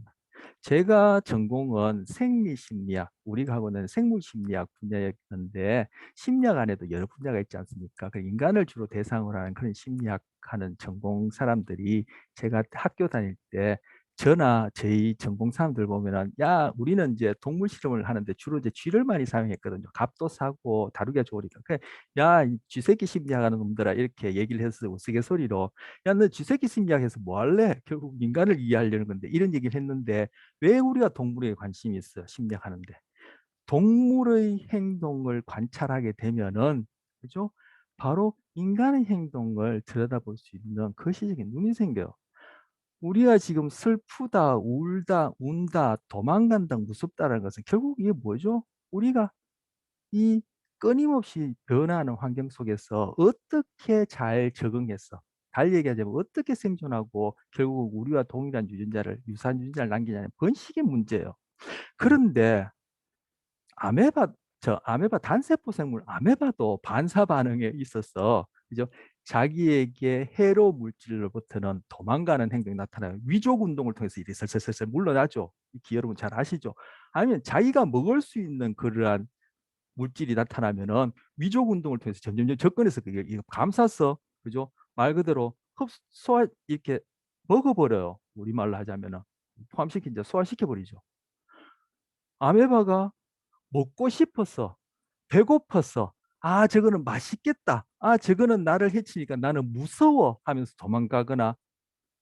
제가 전공은 생리심리학, 우리가 하고는 생물심리학 분야였는데 심리학 안에도 여러 분야가 있지 않습니까? 그 인간을 주로 대상으로 하는 그런 심리학 하는 전공 사람들이 제가 학교 다닐 때 저나 저희 전공 사람들 보면은 야 우리는 이제 동물 실험을 하는데 주로 이제 쥐를 많이 사용했거든요. 값도 사고 다루기가 좋으니까. 야, 이 쥐새끼 심리학하는 놈들아 이렇게 얘기를 해서 우스갯소리로 야, 너 쥐새끼 심리학에서 뭐 할래? 결국 인간을 이해하려는 건데 이런 얘기를 했는데 왜 우리가 동물에 관심이 있어요? 심리학하는데. 동물의 행동을 관찰하게 되면은 그죠? 바로 인간의 행동을 들여다볼 수 있는 거시적인 눈이 생겨요. 우리가 지금 슬프다, 울다, 운다, 도망간다, 무섭다라는 것은 결국 이게 뭐죠? 우리가 이 끊임없이 변화하는 환경 속에서 어떻게 잘 적응해서 달리 얘기하자면 어떻게 생존하고 결국 우리와 동일한 유사한 유전자를 남기냐는 번식의 문제예요. 그런데 아메바 아메바 단세포 생물 아메바도 반사 반응에 있어서 그죠? 자기에게 해로 물질로부터는 도망가는 행동이 나타나요. 위족 운동을 통해서 이리 슬슬슬슬 물러나죠. 여러분 잘 아시죠? 아니면 자기가 먹을 수 있는 그러한 물질이 나타나면은 위족 운동을 통해서 점점점 접근해서 그게 감싸서 그죠? 말 그대로 소화 이렇게 먹어버려요. 우리말로 하자면은 포함시킨 이제 소화시켜 버리죠. 아메바가 먹고 싶어서 배고파서 아, 저거는 맛있겠다. 아, 저거는 나를 해치니까 나는 무서워 하면서 도망가거나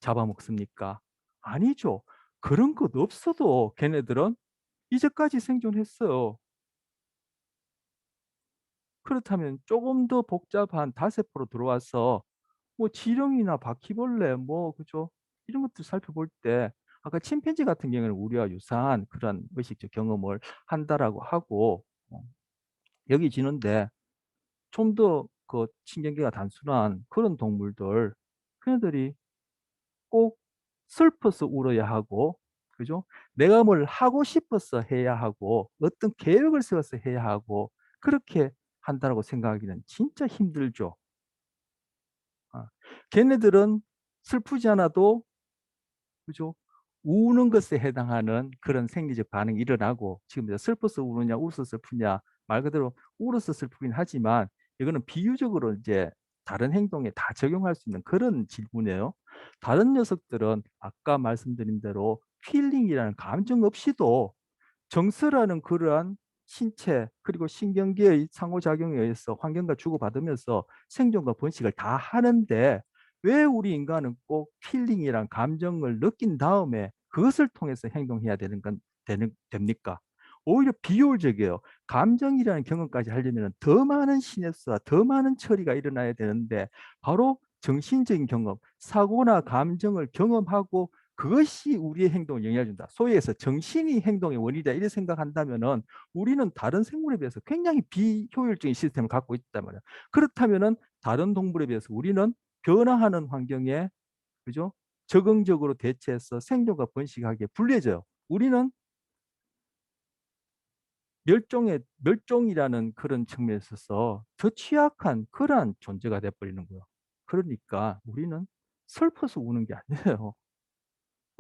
잡아먹습니까? 아니죠. 그런 것 없어도 걔네들은 이제까지 생존했어요. 그렇다면 조금 더 복잡한 다세포로 들어와서 뭐 지렁이나 바퀴벌레 뭐 그죠? 이런 것들 살펴볼 때 아까 침팬지 같은 경우는 우리와 유사한 그런 의식적 경험을 한다라고 하고 여기 지는데 좀 더 그 신경계가 단순한 그런 동물들 걔네들이 꼭 슬퍼서 울어야 하고 그죠? 내가 뭘 하고 싶어서 해야 하고 어떤 계획을 세워서 해야 하고 그렇게 한다고 생각하기는 진짜 힘들죠. 아, 걔네들은 슬프지 않아도 그죠? 우는 것에 해당하는 그런 생리적 반응이 일어나고 지금 이제 슬퍼서 우느냐 울어서 슬프냐 말 그대로 울어서 슬프긴 하지만 이거는 비유적으로 이제 다른 행동에 다 적용할 수 있는 그런 질문이에요. 다른 녀석들은 아까 말씀드린 대로 필링이라는 감정 없이도 정서라는 그러한 신체 그리고 신경계의 상호작용에 의해서 환경과 주고받으면서 생존과 번식을 다 하는데 왜 우리 인간은 꼭 필링이란 감정을 느낀 다음에 그것을 통해서 행동해야 됩니까? 오히려 비효율적이에요. 감정이라는 경험까지 하려면 더 많은 시냅스와 더 많은 처리가 일어나야 되는데 바로 정신적인 경험, 사고나 감정을 경험하고 그것이 우리의 행동을 영향준다. 소위 해서 정신이 행동의 원인이다. 이렇게 생각한다면은 우리는 다른 생물에 비해서 굉장히 비효율적인 시스템을 갖고 있단 말이야. 그렇다면은 다른 동물에 비해서 우리는 변화하는 환경에 그죠? 적응적으로 대처해서 생존과 번식하기에 불리해져요. 우리는 멸종이라는 그런 측면에 있어서 더 취약한 그러한 존재가 돼버리는 거예요. 그러니까 우리는 슬퍼서 우는 게 아니에요.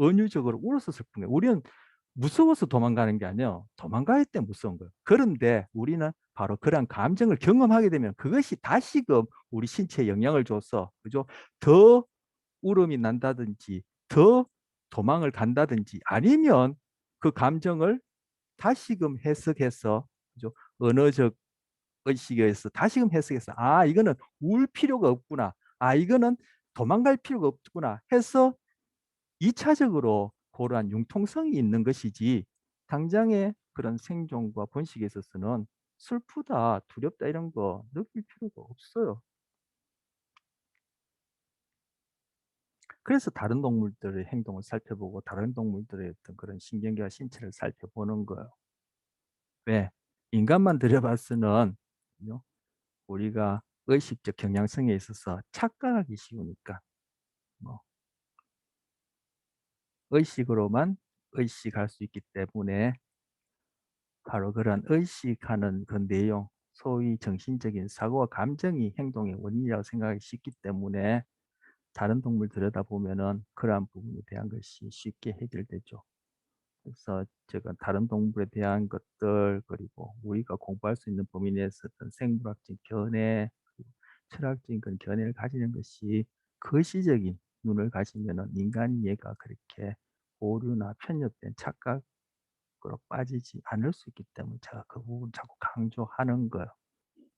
은유적으로 울어서 슬픈 거예요. 우리는 무서워서 도망가는 게 아니에요. 도망갈 때 무서운 거예요. 그런데 우리는 바로 그런 감정을 경험하게 되면 그것이 다시금 우리 신체에 영향을 줘서 그죠? 더 울음이 난다든지 더 도망을 간다든지 아니면 그 감정을 다시금 해석해서 그죠? 언어적 의식에 의해서 다시금 해석해서 아 이거는 울 필요가 없구나. 아 이거는 도망갈 필요가 없구나 해서 2차적으로 그러한 융통성이 있는 것이지 당장의 그런 생존과 번식에 있어서는 슬프다, 두렵다 이런 거 느낄 필요가 없어요. 그래서 다른 동물들의 행동을 살펴보고 다른 동물들의 어떤 그런 신경계와 신체를 살펴보는 거예요. 왜? 인간만 들여봤으는 우리가 의식적 경향성에 있어서 착각하기 쉬우니까 뭐 의식으로만 의식할 수 있기 때문에 바로 그런 의식하는 그 내용, 소위 정신적인 사고와 감정이 행동의 원인이라고 생각하기 쉽기 때문에 다른 동물 들여다보면은 그러한 부분에 대한 것이 쉽게 해결되죠. 그래서 제가 다른 동물에 대한 것들 그리고 우리가 공부할 수 있는 범위 내에서 어떤 생물학적 견해, 그리고 철학적인 그런 견해를 가지는 것이 거시적인 눈을 가지면은 인간 이해가 그렇게 오류나 편협된 착각 으로 빠지지 않을 수 있기 때문에 제가 그 부분 자꾸 강조하는 거예요.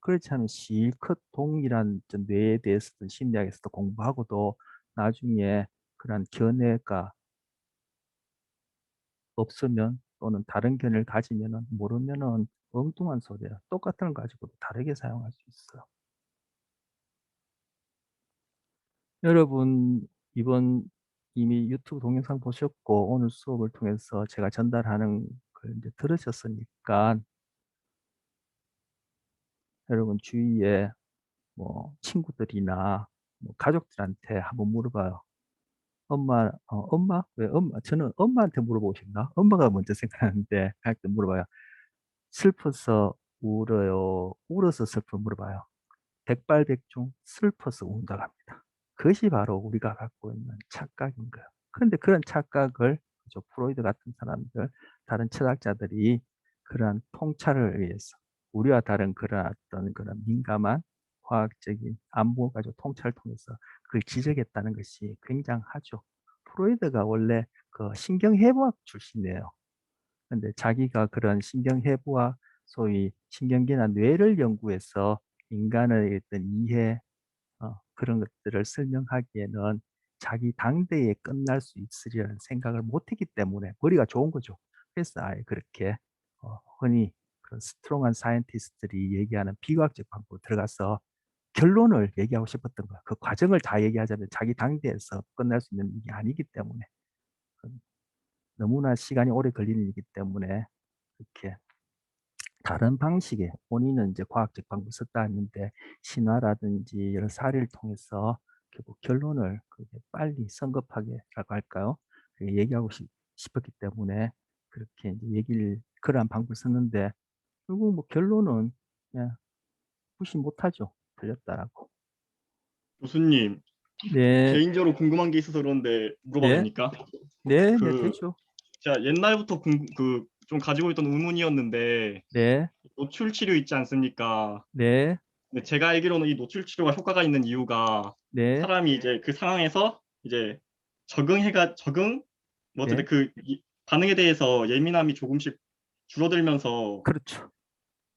그렇지 않으면 실컷 동일한 뇌에 대해서든 심리학에서도 공부하고도 나중에 그런 견해가 없으면 또는 다른 견해를 가지면은 모르면은 엉뚱한 소리야. 똑같은 걸 가지고도 다르게 사용할 수 있어요. 여러분 이번 이미 유튜브 동영상 보셨고 오늘 수업을 통해서 제가 전달하는 걸 이제 들으셨으니까 여러분 주위에 뭐 친구들이나 뭐 가족들한테 한번 물어봐요. 엄마? 왜 엄마? 저는 엄마한테 물어보고 싶나? 엄마가 먼저 생각하는데 할 때 물어봐요. 슬퍼서 울어요. 울어서 슬퍼 물어봐요. 백발백중 슬퍼서 운다고 합니다. 그것이 바로 우리가 갖고 있는 착각인 거예요. 그런데 그런 착각을 그죠? 프로이드 같은 사람들, 다른 철학자들이 그러한 통찰을 위해서 우리와 다른 그런 어떤 그런 민감한 과학적인 안보 가지고 통찰을 통해서 그걸 지적했다는 것이 굉장하죠. 프로이드가 원래 그 신경해부학 출신이에요. 근데 자기가 그런 신경해부학 소위 신경계나 뇌를 연구해서 인간의 어떤 이해 그런 것들을 설명하기에는 자기 당대에 끝날 수 있으리라는 생각을 못했기 때문에 머리가 좋은 거죠. 그래서 아예 그렇게 흔히 그런 스트롱한 사이언티스트들이 얘기하는 비과학적 방법으로 들어가서 결론을 얘기하고 싶었던 거야. 그 과정을 다 얘기하자면 자기 당대에서 끝날 수 있는 일이 아니기 때문에 너무나 시간이 오래 걸리는 일이기 때문에 그렇게 다른 방식의 본인은 이제 과학적 방법을 썼다 했는데 신화라든지 여러 사례를 통해서 결국 결론을 그렇게 빨리 성급하게라고 할까요? 그렇게 얘기하고 싶었기 때문에 그렇게 이제 얘기를 그러한 방법을 썼는데 결국 뭐 결론은 그냥 무시 못하죠. 틀렸다라고. 교수님, 네, 개인적으로 궁금한 게 있어서 그런데 물어봐도 네, 됩니까? 네, 네, 그 되죠. 제가 옛날부터 좀 가지고 있던 의문이었는데 네, 노출 치료 있지 않습니까? 네, 근데 제가 알기로는 이 노출 치료가 효과가 있는 이유가 네, 사람이 이제 그 상황에서 이제 적응 뭐 어쨌든 네, 반응에 대해서 예민함이 조금씩 줄어들면서 그렇죠.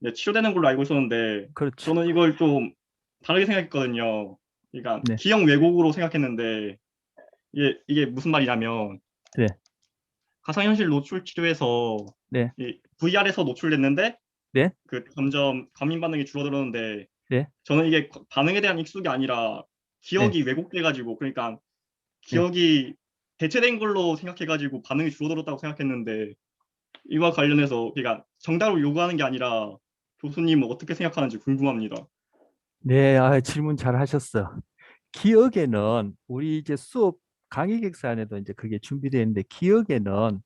이제 치료되는 걸로 알고 있었는데 그렇죠. 저는 이걸 좀 다르게 생각했거든요. 그러니까 네, 기억 왜곡으로 생각했는데 이게 무슨 말이냐면 네, 가상현실 노출 치료에서 네, 이 VR에서 노출됐는데 네, 그 점점 과민 반응이 줄어들었는데 네, 저는 이게 반응에 대한 익숙이 아니라 네, 기억이 왜곡돼 가지고 그러니까 네. 기억이 대체된 걸로 생각해 가지고 반응이 줄어들었다고 생각했는데 이와 관련해서 그러니까 정답을 요구하는 게 아니라 교수님은 어떻게 생각하는지 궁금합니다. 네, 질문 잘 하셨어. 기억에는 우리 이제 수업 강의 객산에도 이제 그게 준비되어 있는데 기억에는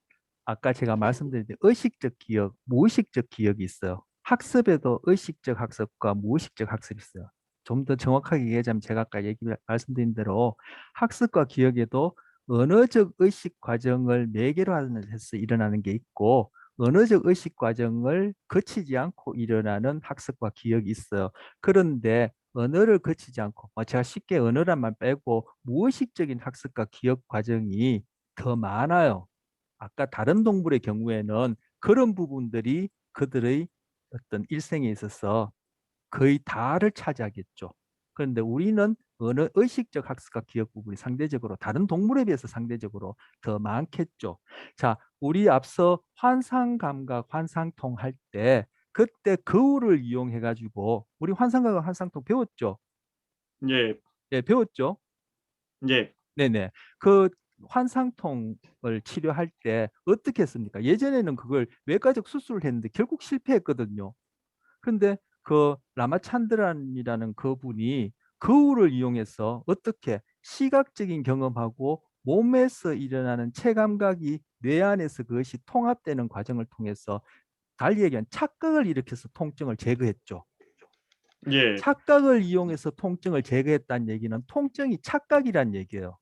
아까 제가 말씀드린 의식적 기억, 무의식적 기억이 있어요. 학습에도 의식적 학습과 무의식적 학습이 있어요. 좀 더 정확하게 얘기하자면 제가 아까 말씀드린 대로 학습과 기억에도 언어적 의식 과정을 매개로 하는 데서 일어나는 게 있고 언어적 의식 과정을 거치지 않고 일어나는 학습과 기억이 있어요. 그런데 언어를 거치지 않고 제가 쉽게 언어란만 빼고 무의식적인 학습과 기억 과정이 더 많아요. 아까 다른 동물의 경우에는 그런 부분들이 그들의 어떤 일생에 있어서 거의 다를 차지하겠죠. 그런데 우리는 언어 의식적 학습과 기억 부분이 상대적으로 다른 동물에 비해서 상대적으로 더 많겠죠. 자, 우리 앞서 환상 감각, 환상통 할 때 그때 거울을 이용해 가지고 우리 환상 감각, 환상통 배웠죠? 예, 네, 배웠죠? 예, 네네. 그 환상통을 치료할 때 어떻게 했습니까? 예전에는 그걸 외과적 수술을 했는데 결국 실패했거든요. 근데 그 라마찬드란이라는 그분이 거울을 이용해서 어떻게 시각적인 경험하고 몸에서 일어나는 체감각이 뇌 안에서 그것이 통합되는 과정을 통해서 달리 얘기한 착각을 일으켜서 통증을 제거했죠. 예, 착각을 이용해서 통증을 제거했다는 얘기는 통증이 착각이란 얘기예요.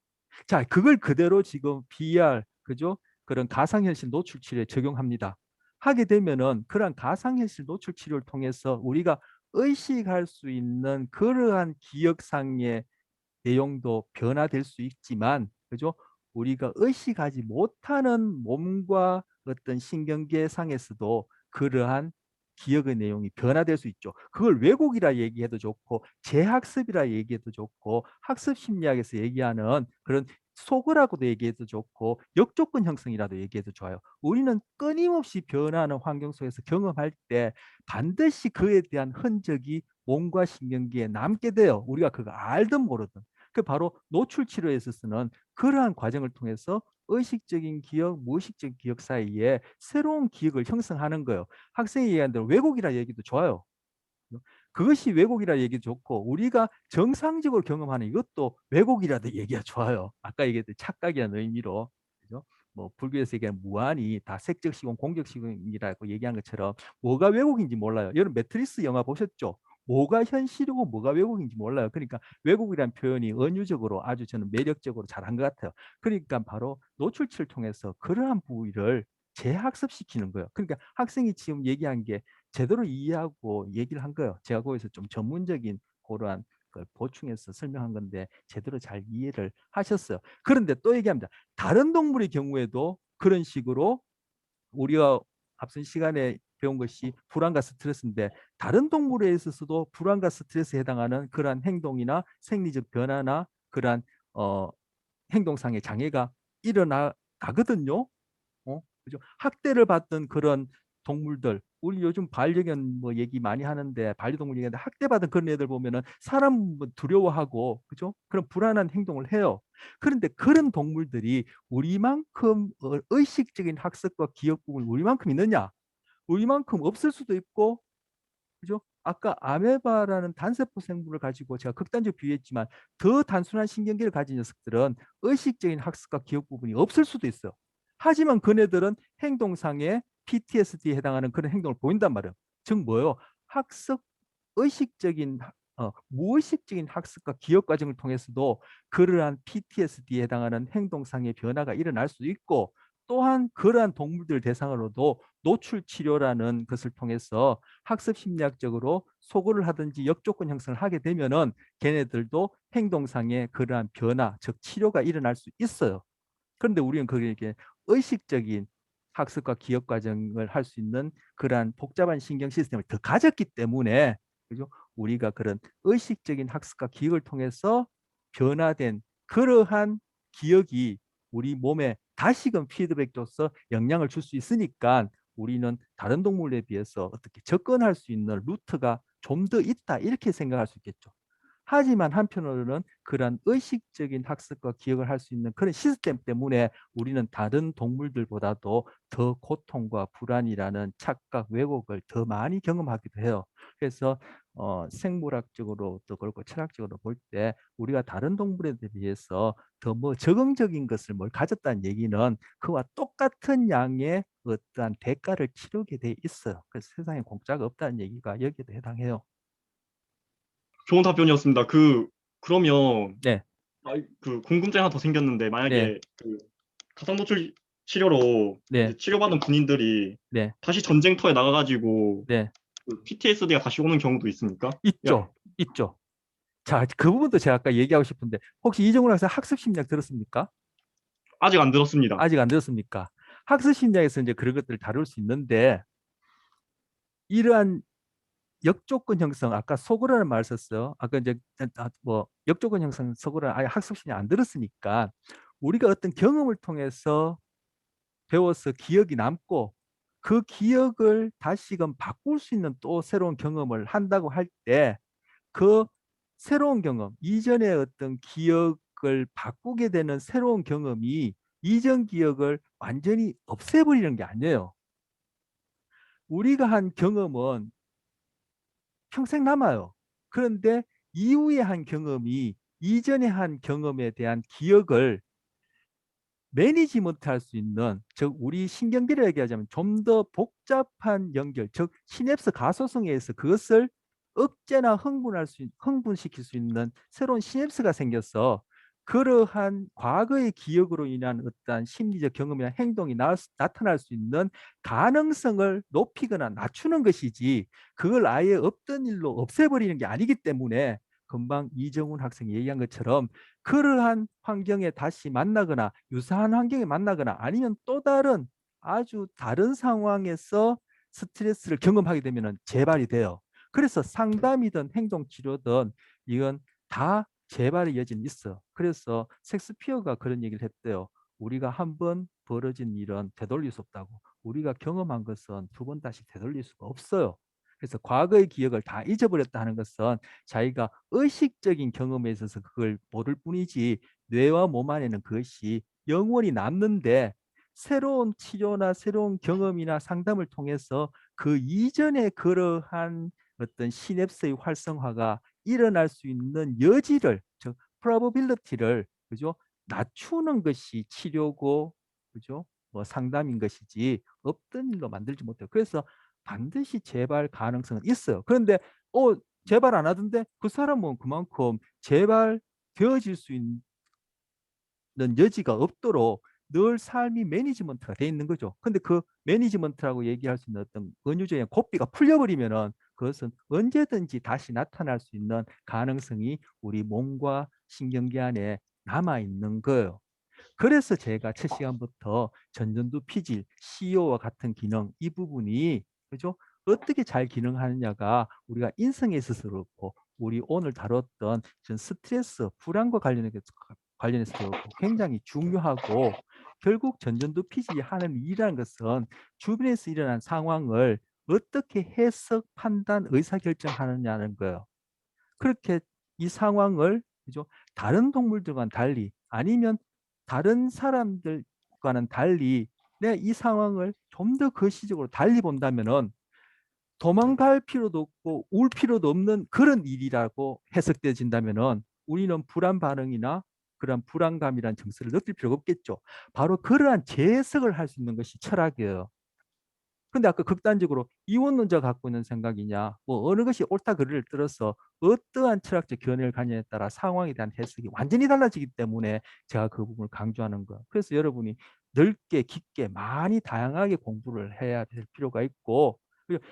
자, 그걸 그대로 지금 VR, 그죠? 그런 가상현실 노출 치료에 적용합니다. 하게 되면은 그런 가상현실 노출 치료를 통해서 우리가 의식할 수 있는 그러한 기억상의 내용도 변화될 수 있지만, 그죠? 우리가 의식하지 못하는 몸과 어떤 신경계상에서도 그러한 기억의 내용이 변화될 수 있죠. 그걸 왜곡이라 얘기해도 좋고, 재학습이라 얘기해도 좋고, 학습 심리학에서 얘기하는 그런 속으라고도 얘기해도 좋고, 역조건 형성이라도 얘기해도 좋아요. 우리는 끊임없이 변화하는 환경 속에서 경험할 때 반드시 그에 대한 흔적이 몸과 신경계에 남게 돼요. 우리가 그거 알든 모르든. 그 바로 노출 치료에 있어서는 그러한 과정을 통해서 의식적인 기억, 무의식적인 기억 사이에 새로운 기억을 형성하는 거예요. 학생이 얘기한 대로 왜곡이라 얘기도 좋아요. 그것이 왜곡이라 얘기 좋고 우리가 정상적으로 경험하는 이것도 왜곡이라도 얘기가 좋아요. 아까 얘기했던 착각이라는 의미로. 그죠? 뭐 불교에서 얘기하는 무한이 다 색적 시공, 공적 시공이라고 얘기한 것처럼 뭐가 왜곡인지 몰라요. 여러분 매트리스 영화 보셨죠? 뭐가 현실이고 뭐가 왜곡인지 몰라요. 그러니까 왜곡이라는 표현이 은유적으로 아주 저는 매력적으로 잘한 것 같아요. 그러니까 바로 노출치를 통해서 그러한 부위를 재학습시키는 거예요. 그러니까 학생이 지금 얘기한 게 제대로 이해하고 얘기를 한 거예요. 제가 거기서 좀 전문적인 그러한 걸 보충해서 설명한 건데 제대로 잘 이해를 하셨어요. 그런데 또 얘기합니다. 다른 동물의 경우에도 그런 식으로 우리가 앞선 시간에 배운 것이 불안과 스트레스인데 다른 동물에 있어서도 불안과 스트레스에 해당하는 그러한 행동이나 생리적 변화나 그러한 행동상의 장애가 일어나거든요. 그죠? 학대를 받던 그런 동물들, 우리 요즘 반려견 뭐 얘기 많이 하는데 반려동물 얘기하는데 학대받은 그런 애들 보면은 사람 뭐 두려워하고 그죠? 그런 불안한 행동을 해요. 그런데 그런 동물들이 우리만큼 의식적인 학습과 기억 부분이 우리만큼 있느냐? 우리만큼 없을 수도 있고, 그죠? 아까 아메바라는 단세포 생물을 가지고 제가 극단적 비유했지만 더 단순한 신경계를 가진 녀석들은 의식적인 학습과 기억 부분이 없을 수도 있어요. 하지만 그네들은 행동상의 PTSD에 해당하는 그런 행동을 보인단 말이에요. 즉 뭐예요? 학습 의식적인 무의식적인 학습과 기억 과정을 통해서도 그러한 PTSD에 해당하는 행동상의 변화가 일어날 수 있고, 또한 그러한 동물들 대상으로도 노출 치료라는 것을 통해서 학습 심리학적으로 소구를 하든지 역조건 형성을 하게 되면은 걔네들도 행동상의 그러한 변화, 즉 치료가 일어날 수 있어요. 그런데 우리는 그게 의식적인 학습과 기억 과정을 할 수 있는 그러한 복잡한 신경 시스템을 더 가졌기 때문에, 그죠? 우리가 그런 의식적인 학습과 기억을 통해서 변화된 그러한 기억이 우리 몸에 다시금 피드백줘서 영향을 줄 수 있으니까 우리는 다른 동물에 비해서 어떻게 접근할 수 있는 루트가 좀 더 있다, 이렇게 생각할 수 있겠죠. 하지만 한편으로는 그런 의식적인 학습과 기억을 할 수 있는 그런 시스템 때문에 우리는 다른 동물들보다도 더 고통과 불안이라는 착각, 왜곡을 더 많이 경험하기도 해요. 그래서 생물학적으로도 그렇고 철학적으로 볼 때 우리가 다른 동물에 비해서 더 뭐 적응적인 것을 뭘 가졌다는 얘기는 그와 똑같은 양의 어떠한 대가를 치르게 돼 있어요. 그래서 세상에 공짜가 없다는 얘기가 여기에도 해당해요. 좋은 답변이었습니다. 그러면 네, 그 궁금증이 하나 더 생겼는데, 네, 만약에 그 가상 노출 치료로 네, 이제 치료받은 군인들이 네, 다시 전쟁터에 나가가지고 네. 그 PTSD가 다시 오는 경우도 있습니까? 야, 있죠. 있죠. 자, 그 부분도 제가 아까 얘기하고 싶은데 혹시 이정훈 학생 학습 심리학 들었습니까? 아직 안 들었습니다. 아직 안 들었습니까? 학습 심리학에서 이제 그런 것들을 다룰 수 있는데 이러한 역조건 형성, 아까 속으라는 말 썼어요. 아까 이제 뭐 역조건 형성, 속으라 아예 학습 심리학 안 들었으니까 우리가 어떤 경험을 통해서 배워서 기억이 남고 그 기억을 다시금 바꿀 수 있는 또 새로운 경험을 한다고 할 때 그 새로운 경험, 이전의 어떤 기억을 바꾸게 되는 새로운 경험이 이전 기억을 완전히 없애버리는 게 아니에요. 우리가 한 경험은 평생 남아요. 그런데 이후에 한 경험이 이전에 한 경험에 대한 기억을 매니지먼트 할 수 있는, 즉 우리 신경계를 얘기하자면 좀 더 복잡한 연결, 즉 시냅스 가소성에 의해서 그것을 억제나 흥분시킬 수 있는 새로운 시냅스가 생겨서 그러한 과거의 기억으로 인한 어떠한 심리적 경험이나 행동이 나타날 수 있는 가능성을 높이거나 낮추는 것이지 그걸 아예 없던 일로 없애버리는 게 아니기 때문에 금방 이정훈 학생이 얘기한 것처럼 그러한 환경에 다시 만나거나 유사한 환경에 만나거나 아니면 또 다른 아주 다른 상황에서 스트레스를 경험하게 되면 재발이 돼요. 그래서 상담이든 행동치료든 이건 다 재발의 여지는 있어. 그래서 섹스피어가 그런 얘기를 했대요. 우리가 한 번 벌어진 일은 되돌릴 수 없다고. 우리가 경험한 것은 두 번 다시 되돌릴 수가 없어요. 그래서 과거의 기억을 다 잊어버렸다 하는 것은 자기가 의식적인 경험에 있어서 그걸 모를 뿐이지 뇌와 몸 안에는 그것이 영원히 남는데 새로운 치료나 새로운 경험이나 상담을 통해서 그 이전에 그러한 어떤 시냅스의 활성화가 일어날 수 있는 여지를, 즉 probability를, 그죠? 낮추는 것이 치료고, 그죠? 뭐 상담인 것이지 없던 일로 만들지 못해요. 그래서 반드시 재발 가능성은 있어요. 그런데 재발 안 하던데 그 사람은 그만큼 재발되어질 수 있는 여지가 없도록 늘 삶이 매니지먼트가 돼 있는 거죠. 근데 그 매니지먼트라고 얘기할 수 있는 어떤 은유적인 고삐가 풀려버리면은 그것은 언제든지 다시 나타날 수 있는 가능성이 우리 몸과 신경계 안에 남아 있는 거예요. 그래서 제가 첫 시간부터 전전두 피질, CEO와 같은 기능 이 부분이 그죠? 어떻게 잘 기능하느냐가 우리가 인성에 있어서 그렇고 우리 오늘 다뤘던 전 스트레스, 불안과 관련해서 그렇고 굉장히 중요하고 결국 전전두피질이 하는 일이라는 것은 주변에서 일어난 상황을 어떻게 해석, 판단, 의사결정하느냐는 거예요. 그렇게 이 상황을 그죠? 다른 동물들과는 달리 아니면 다른 사람들과는 달리 내가 이 상황을 좀 더 거시적으로 달리 본다면은 도망갈 필요도 없고 울 필요도 없는 그런 일이라고 해석되어진다면은 우리는 불안 반응이나 그런 불안감이란 증세를 느낄 필요가 없겠죠. 바로 그러한 재해석을 할 수 있는 것이 철학이에요. 근데 아까 극단적으로 이원론자 갖고 있는 생각이냐, 뭐 어느 것이 옳다 그르를 떠나서 어떠한 철학적 견해를 가냐에 따라 상황에 대한 해석이 완전히 달라지기 때문에 제가 그 부분을 강조하는 거예요. 그래서 여러분이 넓게 깊게 많이 다양하게 공부를 해야 될 필요가 있고, 그리고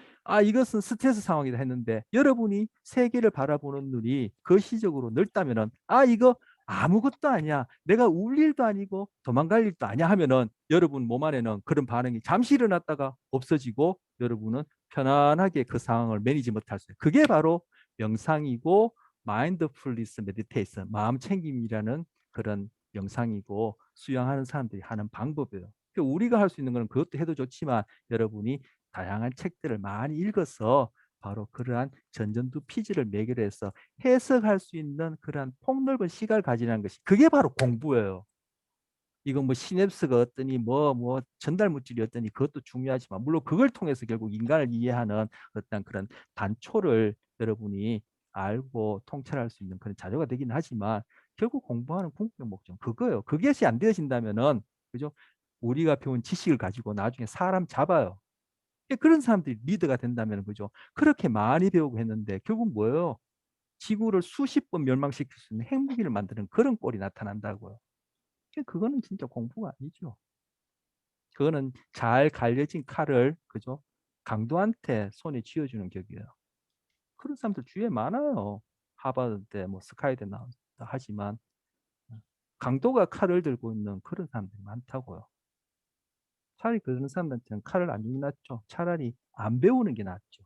이것은 스트레스 상황이다 했는데 여러분이 세계를 바라보는 눈이 거시적으로 넓다면은 이거 아무것도 아니야. 내가 울 일도 아니고 도망갈 일도 아니야 하면은 여러분 몸 안에는 그런 반응이 잠시 일어났다가 없어지고 여러분은 편안하게 그 상황을 매니지 못할 수 있어요. 그게 바로 명상이고 마인드풀리스 메디테이션, 마음 챙김이라는 그런 명상이고 수양하는 사람들이 하는 방법이에요. 그러니까 우리가 할 수 있는 건 그것도 해도 좋지만 여러분이 다양한 책들을 많이 읽어서 바로 그러한 전전두피질을 매개로 해서 해석할 수 있는 그러한 폭넓은 시각을 가지는 것이 그게 바로 공부예요. 이건 뭐 시냅스가 어떠니 뭐 전달 물질이 어떠니 그것도 중요하지만 물론 그걸 통해서 결국 인간을 이해하는 어떤 그런 단초를 여러분이 알고 통찰할 수 있는 그런 자료가 되긴 하지만 결국 공부하는 궁극적 목적 그거예요. 그것이 안 되어진다면은 그죠? 우리가 배운 지식을 가지고 나중에 사람 잡아요. 그런 사람들이 리더가 된다면 그죠? 그렇게 많이 배우고 했는데 결국 뭐예요? 지구를 수십 번 멸망시킬 수 있는 핵무기를 만드는 그런 꼴이 나타난다고요. 그거는 진짜 공부가 아니죠. 그거는 잘 갈려진 칼을 그죠? 강도한테 손에 쥐어주는 격이에요. 그런 사람들 주위에 많아요. 하버드 뭐 스카이대 나온다 하지만 강도가 칼을 들고 있는 그런 사람들이 많다고요. 차라리 그런 사람들한테는 칼을 안 주는 게 낫죠. 차라리 안 배우는 게 낫죠.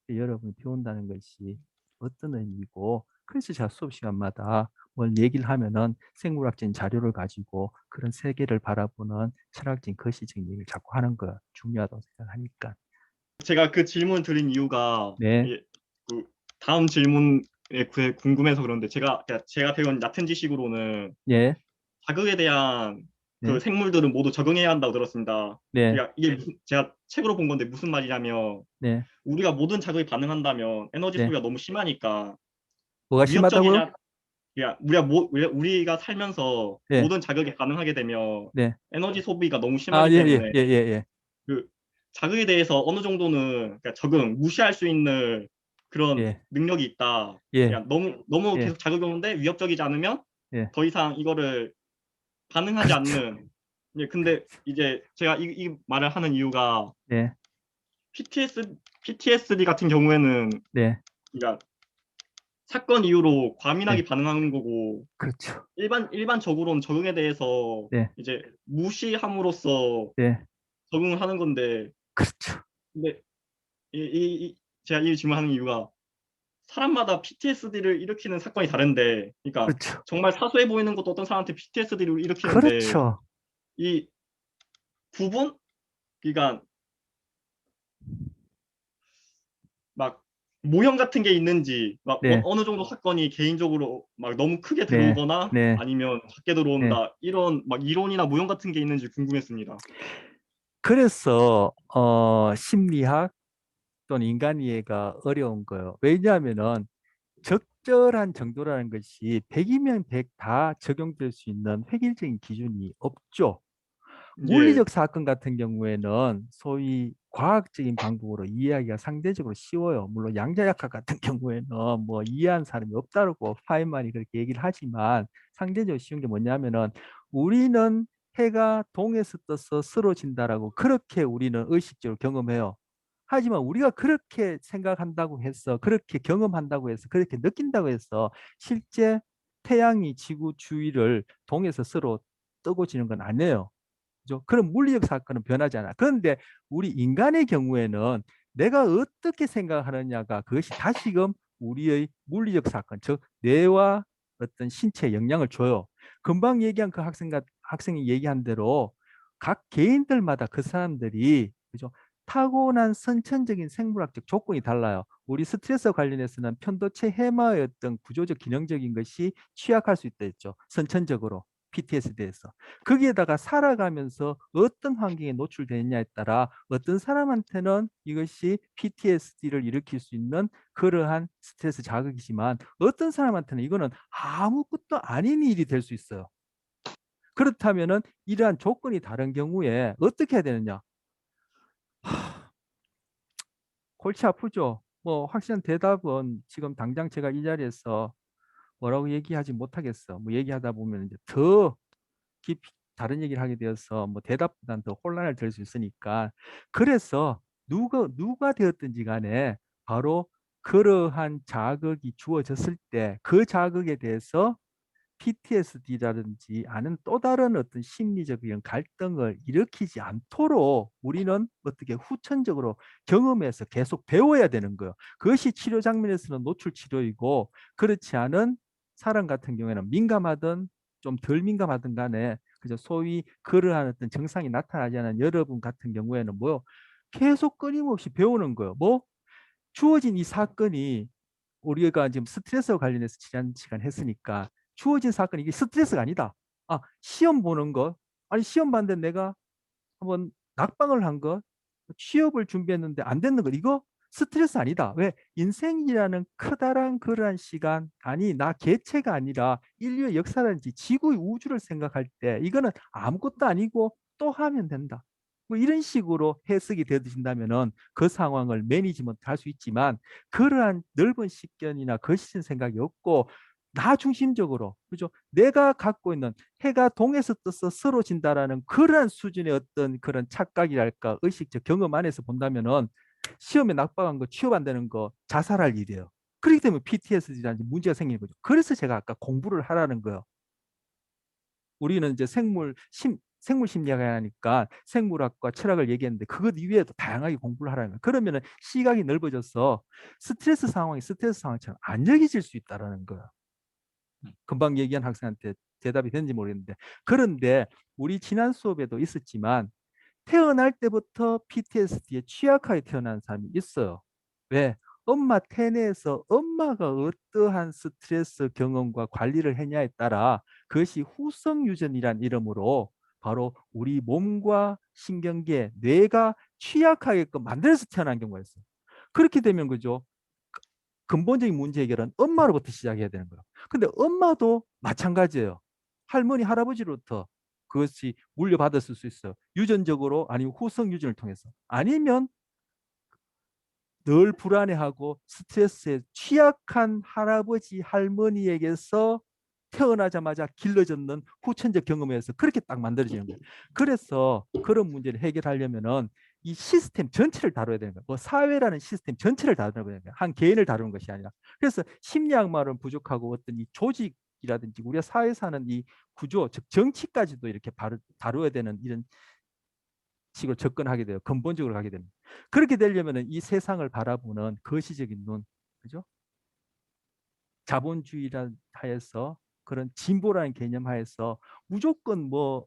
여러분이 배운다는 것이 어떤 의미고 그래서 제가 수업 시간마다 뭘 얘기를 하면은 생물학적인 자료를 가지고 그런 세계를 바라보는 철학적인 거시적인 얘기를 자꾸 하는 거 중요하다고 생각하니까. 제가 그 질문 드린 이유가 네, 그 다음 질문에 궁금해서 그런데 제가 배운 얕은 지식으로는 네, 자극에 대한 그 네, 생물들은 모두 적응해야 한다고 들었습니다. 네, 그러니까 이게 제가 책으로 본 건데 무슨 말이냐면 네, 우리가 모든 자극에 반응한다면 에너지 네. 소비가 너무 심하니까 뭐가 심하다고요? 위협적이냐 그러니까 우리가 살면서 네, 모든 자극에 반응하게 되면 네. 에너지 소비가 너무 심하기 예, 예, 때문에 예, 예, 예. 그 자극에 대해서 어느 정도는 그러니까 적응 무시할 수 있는 그런 예, 능력이 있다. 예, 그냥 너무 예, 계속 자극이 오는데 위협적이지 않으면 예. 더 이상 이거를 반응하지 그렇죠. 않는. 예, 근데 이제 제가 이 말을 하는 이유가 네, PTSD 같은 경우에는 네, 그러니까 사건 이후로 과민하게 네. 반응하는 거고 그렇죠. 일반적으로는 적응에 대해서 네, 이제 무시함으로써 네, 적응을 하는 건데 그렇죠. 근데 제가 이 질문하는 이유가 사람마다 PTSD를 일으키는 사건이 다른데 그러니까 그렇죠. 정말 사소해 보이는 것도 어떤 사람한테 PTSD를 일으키는데 그렇죠. 이 구분? 그러니까 막 모형 같은 게 있는지 막 네, 어느 정도 사건이 개인적으로 막 너무 크게 네, 들어오거나 네, 아니면 작게 네. 들어온다 이런 막 이론이나 모형 같은 게 있는지 궁금했습니다. 그래서 심리학 또는 인간 이해가 어려운 거예요. 왜냐하면은 적절한 정도라는 것이 100이면 100 다 적용될 수 있는 획일적인 기준이 없죠. 예, 물리적 사건 같은 경우에는 소위 과학적인 방법으로 이해하기가 상대적으로 쉬워요. 물론 양자역학 같은 경우에는 뭐 이해한 사람이 없다고 파인만이 그렇게 얘기를 하지만 상대적으로 쉬운 게 뭐냐면은 우리는 해가 동에서 떠서 쓰러진다라고 그렇게 우리는 의식적으로 경험해요. 하지만 우리가 그렇게 생각한다고 해서 그렇게 경험한다고 해서 그렇게 느낀다고 해서 실제 태양이 지구 주위를 동에서 서로 뜨고 지는 건 아니에요. 그죠? 그런 물리적 사건은 변하지 않아. 그런데 우리 인간의 경우에는 내가 어떻게 생각하느냐가 그것이 다시금 우리의 물리적 사건, 즉 뇌와 어떤 신체에 영향을 줘요. 금방 얘기한 그 학생이 얘기한 대로 각 개인들마다 그 사람들이 그죠? 타고난 선천적인 생물학적 조건이 달라요. 우리 스트레스 관련해서는 편도체 해마의 어떤 구조적 기능적인 것이 취약할 수 있다 했죠. 선천적으로 PTSD에서. 거기에다가 살아가면서 어떤 환경에 노출되느냐에 따라 어떤 사람한테는 이것이 PTSD를 일으킬 수 있는 그러한 스트레스 자극이지만 어떤 사람한테는 이거는 아무것도 아닌 일이 될 수 있어요. 그렇다면은 이러한 조건이 다른 경우에 어떻게 해야 되느냐? 골치 아프죠. 뭐 확실한 대답은 지금 당장 제가 이 자리에서 뭐라고 얘기하지 못하겠어. 뭐 얘기하다 보면 이제 더 깊이 다른 얘기를 하게 되어서 뭐 대답보다는 더 혼란을 들 수 있으니까 그래서 누가 되었든지 간에 바로 그러한 자극이 주어졌을 때 그 자극에 대해서 PTSD라든지 아는 또 다른 어떤 심리적 이런 갈등을 일으키지 않도록 우리는 어떻게 후천적으로 경험해서 계속 배워야 되는 거예요. 그것이 치료 장면에서는 노출 치료이고 그렇지 않은 사람 같은 경우에는 민감하든 좀 덜 민감하든 간에 그저 소위 그러한 어떤 증상이 나타나지 않은 여러분 같은 경우에는 뭐요? 계속 끊임없이 배우는 거예요. 뭐 주어진 이 사건이 우리가 지금 스트레스와 관련해서 지난 시간 했으니까 주어진 사건이 이게 스트레스가 아니다. 아, 시험 보는 것. 아니, 시험 봤는데 내가 한번 낙방을 한 것, 취업을 준비했는데 안 됐는 것. 이거 스트레스 아니다. 왜? 인생이라는 커다란 그러한 시간, 아니, 나 개체가 아니라 인류의 역사라든지 지구의 우주를 생각할 때 이거는 아무것도 아니고 또 하면 된다. 뭐 이런 식으로 해석이 되신다면은 그 상황을 매니지먼트 할 수 있지만 그러한 넓은 식견이나 거시적 생각이 없고 나 중심적으로 그죠? 내가 갖고 있는 해가 동에서 떠서 서로 진다라는 그러한 수준의 어떤 그런 착각이랄까 의식적 경험 안에서 본다면은 시험에 낙방한 거 취업 안 되는 거 자살할 일이에요. 그렇기 때문에 PTSD라는 문제가 생기는 거죠. 그래서 제가 아까 공부를 하라는 거예요. 우리는 이제 생물 심리학이 하니까 생물학과 철학을 얘기했는데 그것 이외에도 다양하게 공부를 하라는 거예요. 그러면은 시각이 넓어져서 스트레스 상황이 스트레스 상황처럼 안 여겨질 수 있다라는 거예요. 금방 얘기한 학생한테 대답이 됐는지 모르겠는데 그런데 우리 지난 수업에도 있었지만 태어날 때부터 PTSD에 취약하게 태어난 사람이 있어요. 왜? 엄마 태내에서 엄마가 어떠한 스트레스 경험과 관리를 했냐에 따라 그것이 후성유전이란 이름으로 바로 우리 몸과 신경계, 뇌가 취약하게끔 만들어서 태어난 경우가 있어요. 그렇게 되면 그죠? 근본적인 문제 해결은 엄마로부터 시작해야 되는 거예요. 근데 엄마도 마찬가지예요. 할머니, 할아버지로부터 그것이 물려받았을 수 있어요. 유전적으로 아니면 후성 유전을 통해서. 아니면 늘 불안해하고 스트레스에 취약한 할아버지, 할머니에게서 태어나자마자 길러졌는 후천적 경험에서 그렇게 딱 만들어지는 거예요. 그래서 그런 문제를 해결하려면은 이 시스템 전체를 다뤄야 되는 거예요. 뭐 사회라는 시스템 전체를 다루는 거예요. 한 개인을 다루는 것이 아니라. 그래서 심리학만은 부족하고 어떤 이 조직이라든지 우리가 사회 사는 이 구조, 즉 정치까지도 이렇게 다루어야 되는 이런 식으로 접근하게 돼요. 근본적으로 가게 됩니다. 그렇게 되려면 이 세상을 바라보는 거시적인 눈, 그죠? 자본주의라 하에서 그런 진보라는 개념 하에서 무조건 뭘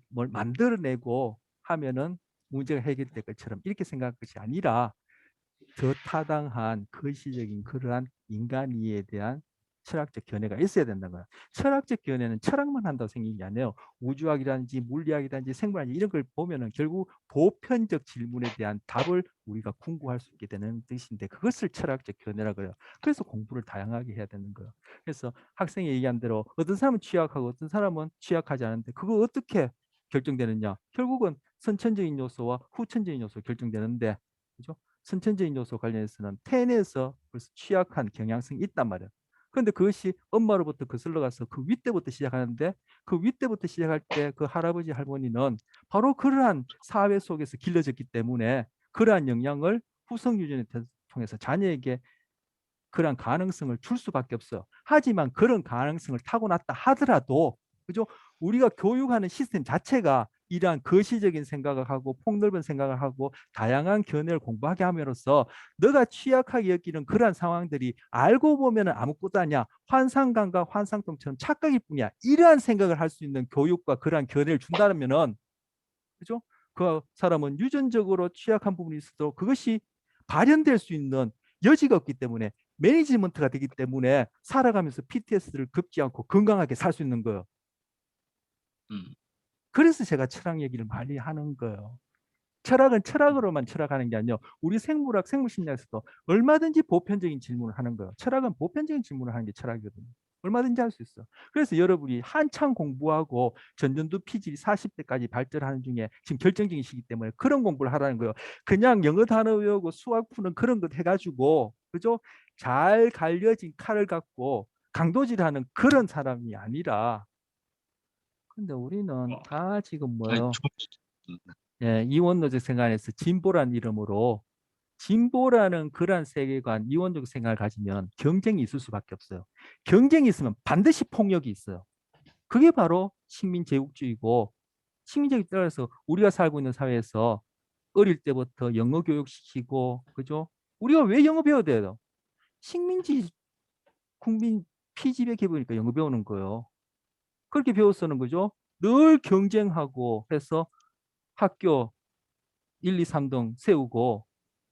만들어내고 하면은 문제가 해결될 것처럼 이렇게 생각할 것이 아니라 더 타당한 거시적인 그러한 인간이에 대한 철학적 견해가 있어야 된다는 거야. 철학적 견해는 철학만 한다고 생긴 게 아니에요. 우주학이라든지 물리학이라든지 생물학이라든지 이런 걸 보면은 결국 보편적 질문에 대한 답을 우리가 궁구할 수 있게 되는 뜻인데 그것을 철학적 견해라고 해요. 그래서 공부를 다양하게 해야 되는 거예요. 그래서 학생이 얘기한 대로 어떤 사람은 취약하고 어떤 사람은 취약하지 않은데 그거 어떻게 결정되느냐? 결국은 선천적인 요소와 후천적인 요소 결정되는데 그죠? 선천적인 요소 관련해서는 텐에서 벌써 취약한 경향성이 있단 말이에요. 그런데 그것이 엄마로부터 거슬러 가서 그 윗대부터 시작하는데 그 윗대부터 시작할 때 그 할아버지 할머니는 바로 그러한 사회 속에서 길러졌기 때문에 그러한 영향을 후성 유전을 통해서 자녀에게 그러한 가능성을 줄 수밖에 없어요. 하지만 그런 가능성을 타고났다 하더라도 그죠? 우리가 교육하는 시스템 자체가 이러한 거시적인 생각을 하고 폭넓은 생각을 하고 다양한 견해를 공부하게 함으로써 너가 취약하게 여기는 그러한 상황들이 알고 보면 아무것도 아니야. 환상감과 환상통처럼 착각일 뿐이야. 이러한 생각을 할 수 있는 교육과 그러한 견해를 준다면은 그죠? 그 사람은 유전적으로 취약한 부분이 있어도 그것이 발현될 수 있는 여지가 없기 때문에 매니지먼트가 되기 때문에 살아가면서 PTSD를 겪지 않고 건강하게 살 수 있는 거예요. 음. 그래서 제가 철학 얘기를 많이 하는 거예요. 철학은 철학으로만 철학하는 게 아니라 우리 생물학, 생물심리학에서도 얼마든지 보편적인 질문을 하는 거예요. 철학은 보편적인 질문을 하는 게 철학이거든요. 얼마든지 할 수 있어. 그래서 여러분이 한창 공부하고 전전두 피질이 40대까지 발전하는 중에 지금 결정적인 시기 때문에 그런 공부를 하라는 거예요. 그냥 영어 단어 외우고 수학 푸는 그런 것 해가지고 그죠? 잘 갈려진 칼을 갖고 강도질하는 그런 사람이 아니라 근데 우리는 와. 다 지금 아니, 뭐요? 예, 이원노적 생활에서 진보란 이름으로 진보라는 그러한 세계관, 이원적 생각을 가지면 경쟁이 있을 수밖에 없어요. 경쟁이 있으면 반드시 폭력이 있어요. 그게 바로 식민제국주의고 식민제국에 따라서 우리가 살고 있는 사회에서 어릴 때부터 영어 교육시키고 그죠? 우리가 왜 영어 배워야 돼요? 식민지 국민 피지배 기보니까 영어 배우는 거예요. 그렇게 배웠었는 거죠. 늘 경쟁하고 해서 학교 1, 2, 3등 세우고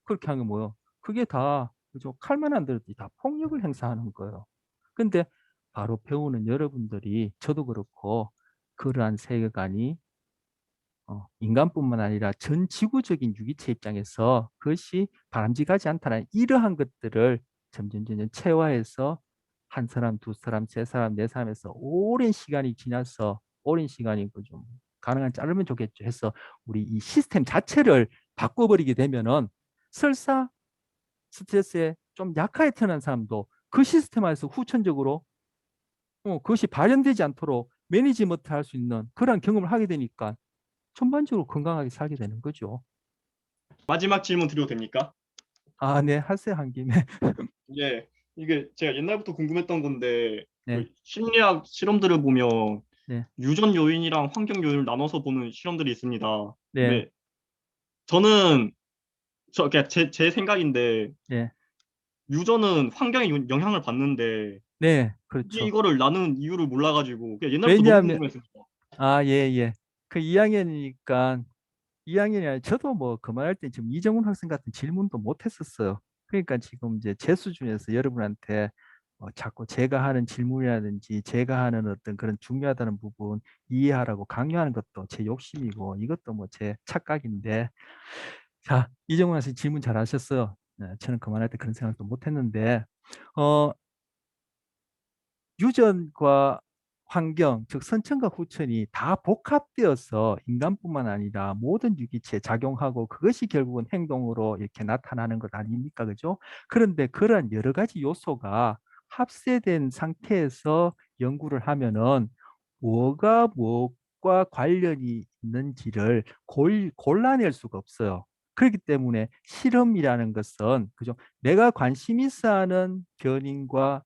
그렇게 하는 게 뭐예요? 그게 다 그죠? 칼만 안 들었지 다 폭력을 행사하는 거예요. 근데 바로 배우는 여러분들이 저도 그렇고 그러한 세계관이 인간뿐만 아니라 전 지구적인 유기체 입장에서 그것이 바람직하지 않다는 이러한 것들을 점점 체화해서 한 사람, 두 사람, 세 사람, 네 사람에서 오랜 시간이 지나서 오랜 시간이 좀 가능한 자르면 좋겠죠 해서 우리 이 시스템 자체를 바꿔버리게 되면은 설사 스트레스에 좀 약하게 태어난 사람도 그 시스템 안에서 후천적으로 그것이 발현되지 않도록 매니지먼트 할 수 있는 그런 경험을 하게 되니까 전반적으로 건강하게 살게 되는 거죠. 마지막 질문 드려도 됩니까? 아, 네, 하세요, 한 김에. 이게 제가 옛날부터 궁금했던 건데 그 네, 심리학 실험들을 보면 네, 유전 요인이랑 환경 요인을 나눠서 보는 실험들이 있습니다. 네, 근데 저는 그냥 제 생각인데 네, 유전은 환경에 영향을 받는데 네, 굳이 그렇죠. 이거를 나누는 이유를 몰라가지고 그냥 옛날부터 너무 왜냐하면, 궁금했습니다. 아, 예, 예. 그 2학년이니까, 2학년이 아니라 저도 뭐 그만할 때 지금 이정훈 학생 같은 질문도 못 했었어요. 그러니까 지금 이제 제 수준에서 여러분한테 자꾸 제가 하는 질문이라든지 제가 하는 어떤 그런 중요하다는 부분 이해하라고 강요하는 것도 제 욕심이고 이것도 뭐 제 착각인데 자, 이정훈 학생 질문 잘 하셨어요. 네, 저는 그만할 때 그런 생각도 못 했는데 어, 유전과 환경, 즉 선천과 후천이 다 복합되어서 인간뿐만 아니라 모든 유기체에 작용하고 그것이 결국은 행동으로 이렇게 나타나는 것 아닙니까? 그죠? 그런데 그런 여러 가지 요소가 합세된 상태에서 연구를 하면은 뭐가 무엇과 관련이 있는지를 골라낼 수가 없어요. 그렇기 때문에 실험이라는 것은 그죠? 내가 관심 있어 하는 변인과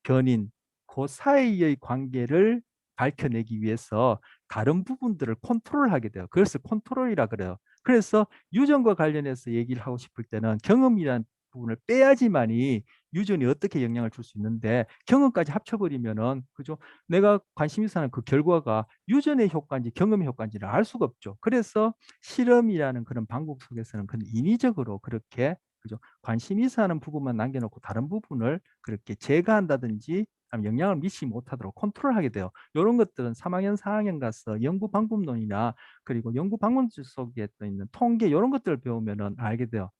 견인, 그 사이의 관계를 밝혀내기 위해서 다른 부분들을 컨트롤하게 돼요. 그래서 컨트롤이라 그래요. 그래서 유전과 관련해서 얘기를 하고 싶을 때는 경험이라는 부분을 빼야지만이 유전이 어떻게 영향을 줄 수 있는데 경험까지 합쳐버리면은 그죠? 내가 관심 있어 하는 그 결과가 유전의 효과인지 경험의 효과인지를 알 수가 없죠. 그래서 실험이라는 그런 방법 속에서는 그런 인위적으로 그렇게 그죠? 관심 있어 하는 부분만 남겨놓고 다른 부분을 그렇게 제거한다든지 영향을 미치지 못하도록 컨트롤하게 돼요. 이런 것들은 3학년, 4학년 가서 연구 방법론이나 그리고 연구 방법 속에 또 있는 통계 이런 것들을 배우면은 알게 돼요.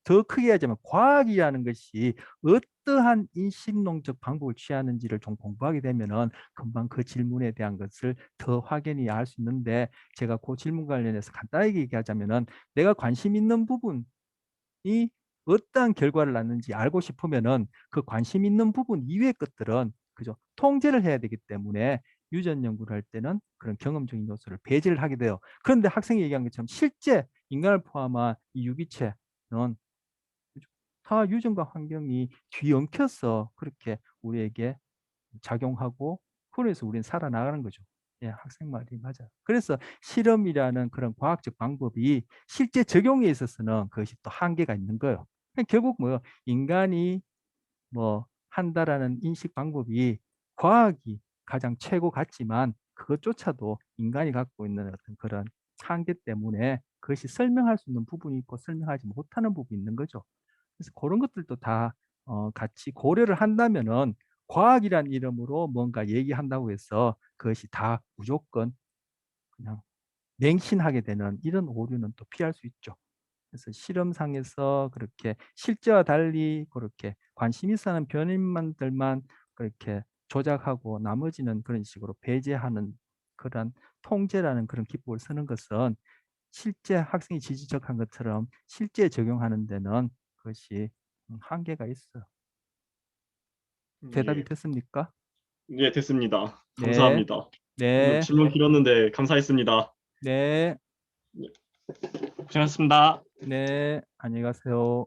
더 크게 하자면 과학이라는 것이 어떠한 인식론적 방법을 취하는지를 좀 공부하게 되면은 금방 그 질문에 대한 것을 더 확연히 알 수 있는데 제가 그 질문 관련해서 간단하게 얘기하자면은 내가 관심 있는 부분 이 어떠한 결과를 낳는지 알고 싶으면은 그 관심 있는 부분 이외의 것들은 그죠 통제를 해야 되기 때문에 유전 연구를 할 때는 그런 경험적인 요소를 배제를 하게 돼요. 그런데 학생이 얘기한 것처럼 실제 인간을 포함한 이 유기체는 그죠? 다 유전과 환경이 뒤엉켜서 그렇게 우리에게 작용하고 그래서 우리는 살아나가는 거죠. 예, 학생 말이 맞아요. 그래서 실험이라는 그런 과학적 방법이 실제 적용에 있어서는 그것이 또 한계가 있는 거예요. 결국 뭐요? 인간이 뭐 한다라는 인식 방법이 과학이 가장 최고 같지만 그것조차도 인간이 갖고 있는 어떤 그런 한계 때문에 그것이 설명할 수 있는 부분이 있고 설명하지 못하는 부분이 있는 거죠. 그래서 그런 것들도 다 같이 고려를 한다면은 과학이란 이름으로 뭔가 얘기한다고 해서 그것이 다 무조건 그냥 맹신하게 되는 이런 오류는 또 피할 수 있죠. 그래서 실험상에서 그렇게 실제와 달리 그렇게 관심 있어 하는 변인만들만 그렇게 조작하고 나머지는 그런 식으로 배제하는 그런 통제라는 그런 기법을 쓰는 것은 실제 학생이 지지적한 것처럼 실제 적용하는 데는 그것이 한계가 있어요. 대답이 예, 됐습니까? 예, 됐습니다. 네, 감사합니다. 네, 질문 길었는데 감사했습니다. 네, 고생하셨습니다. 네. 안녕히 가세요.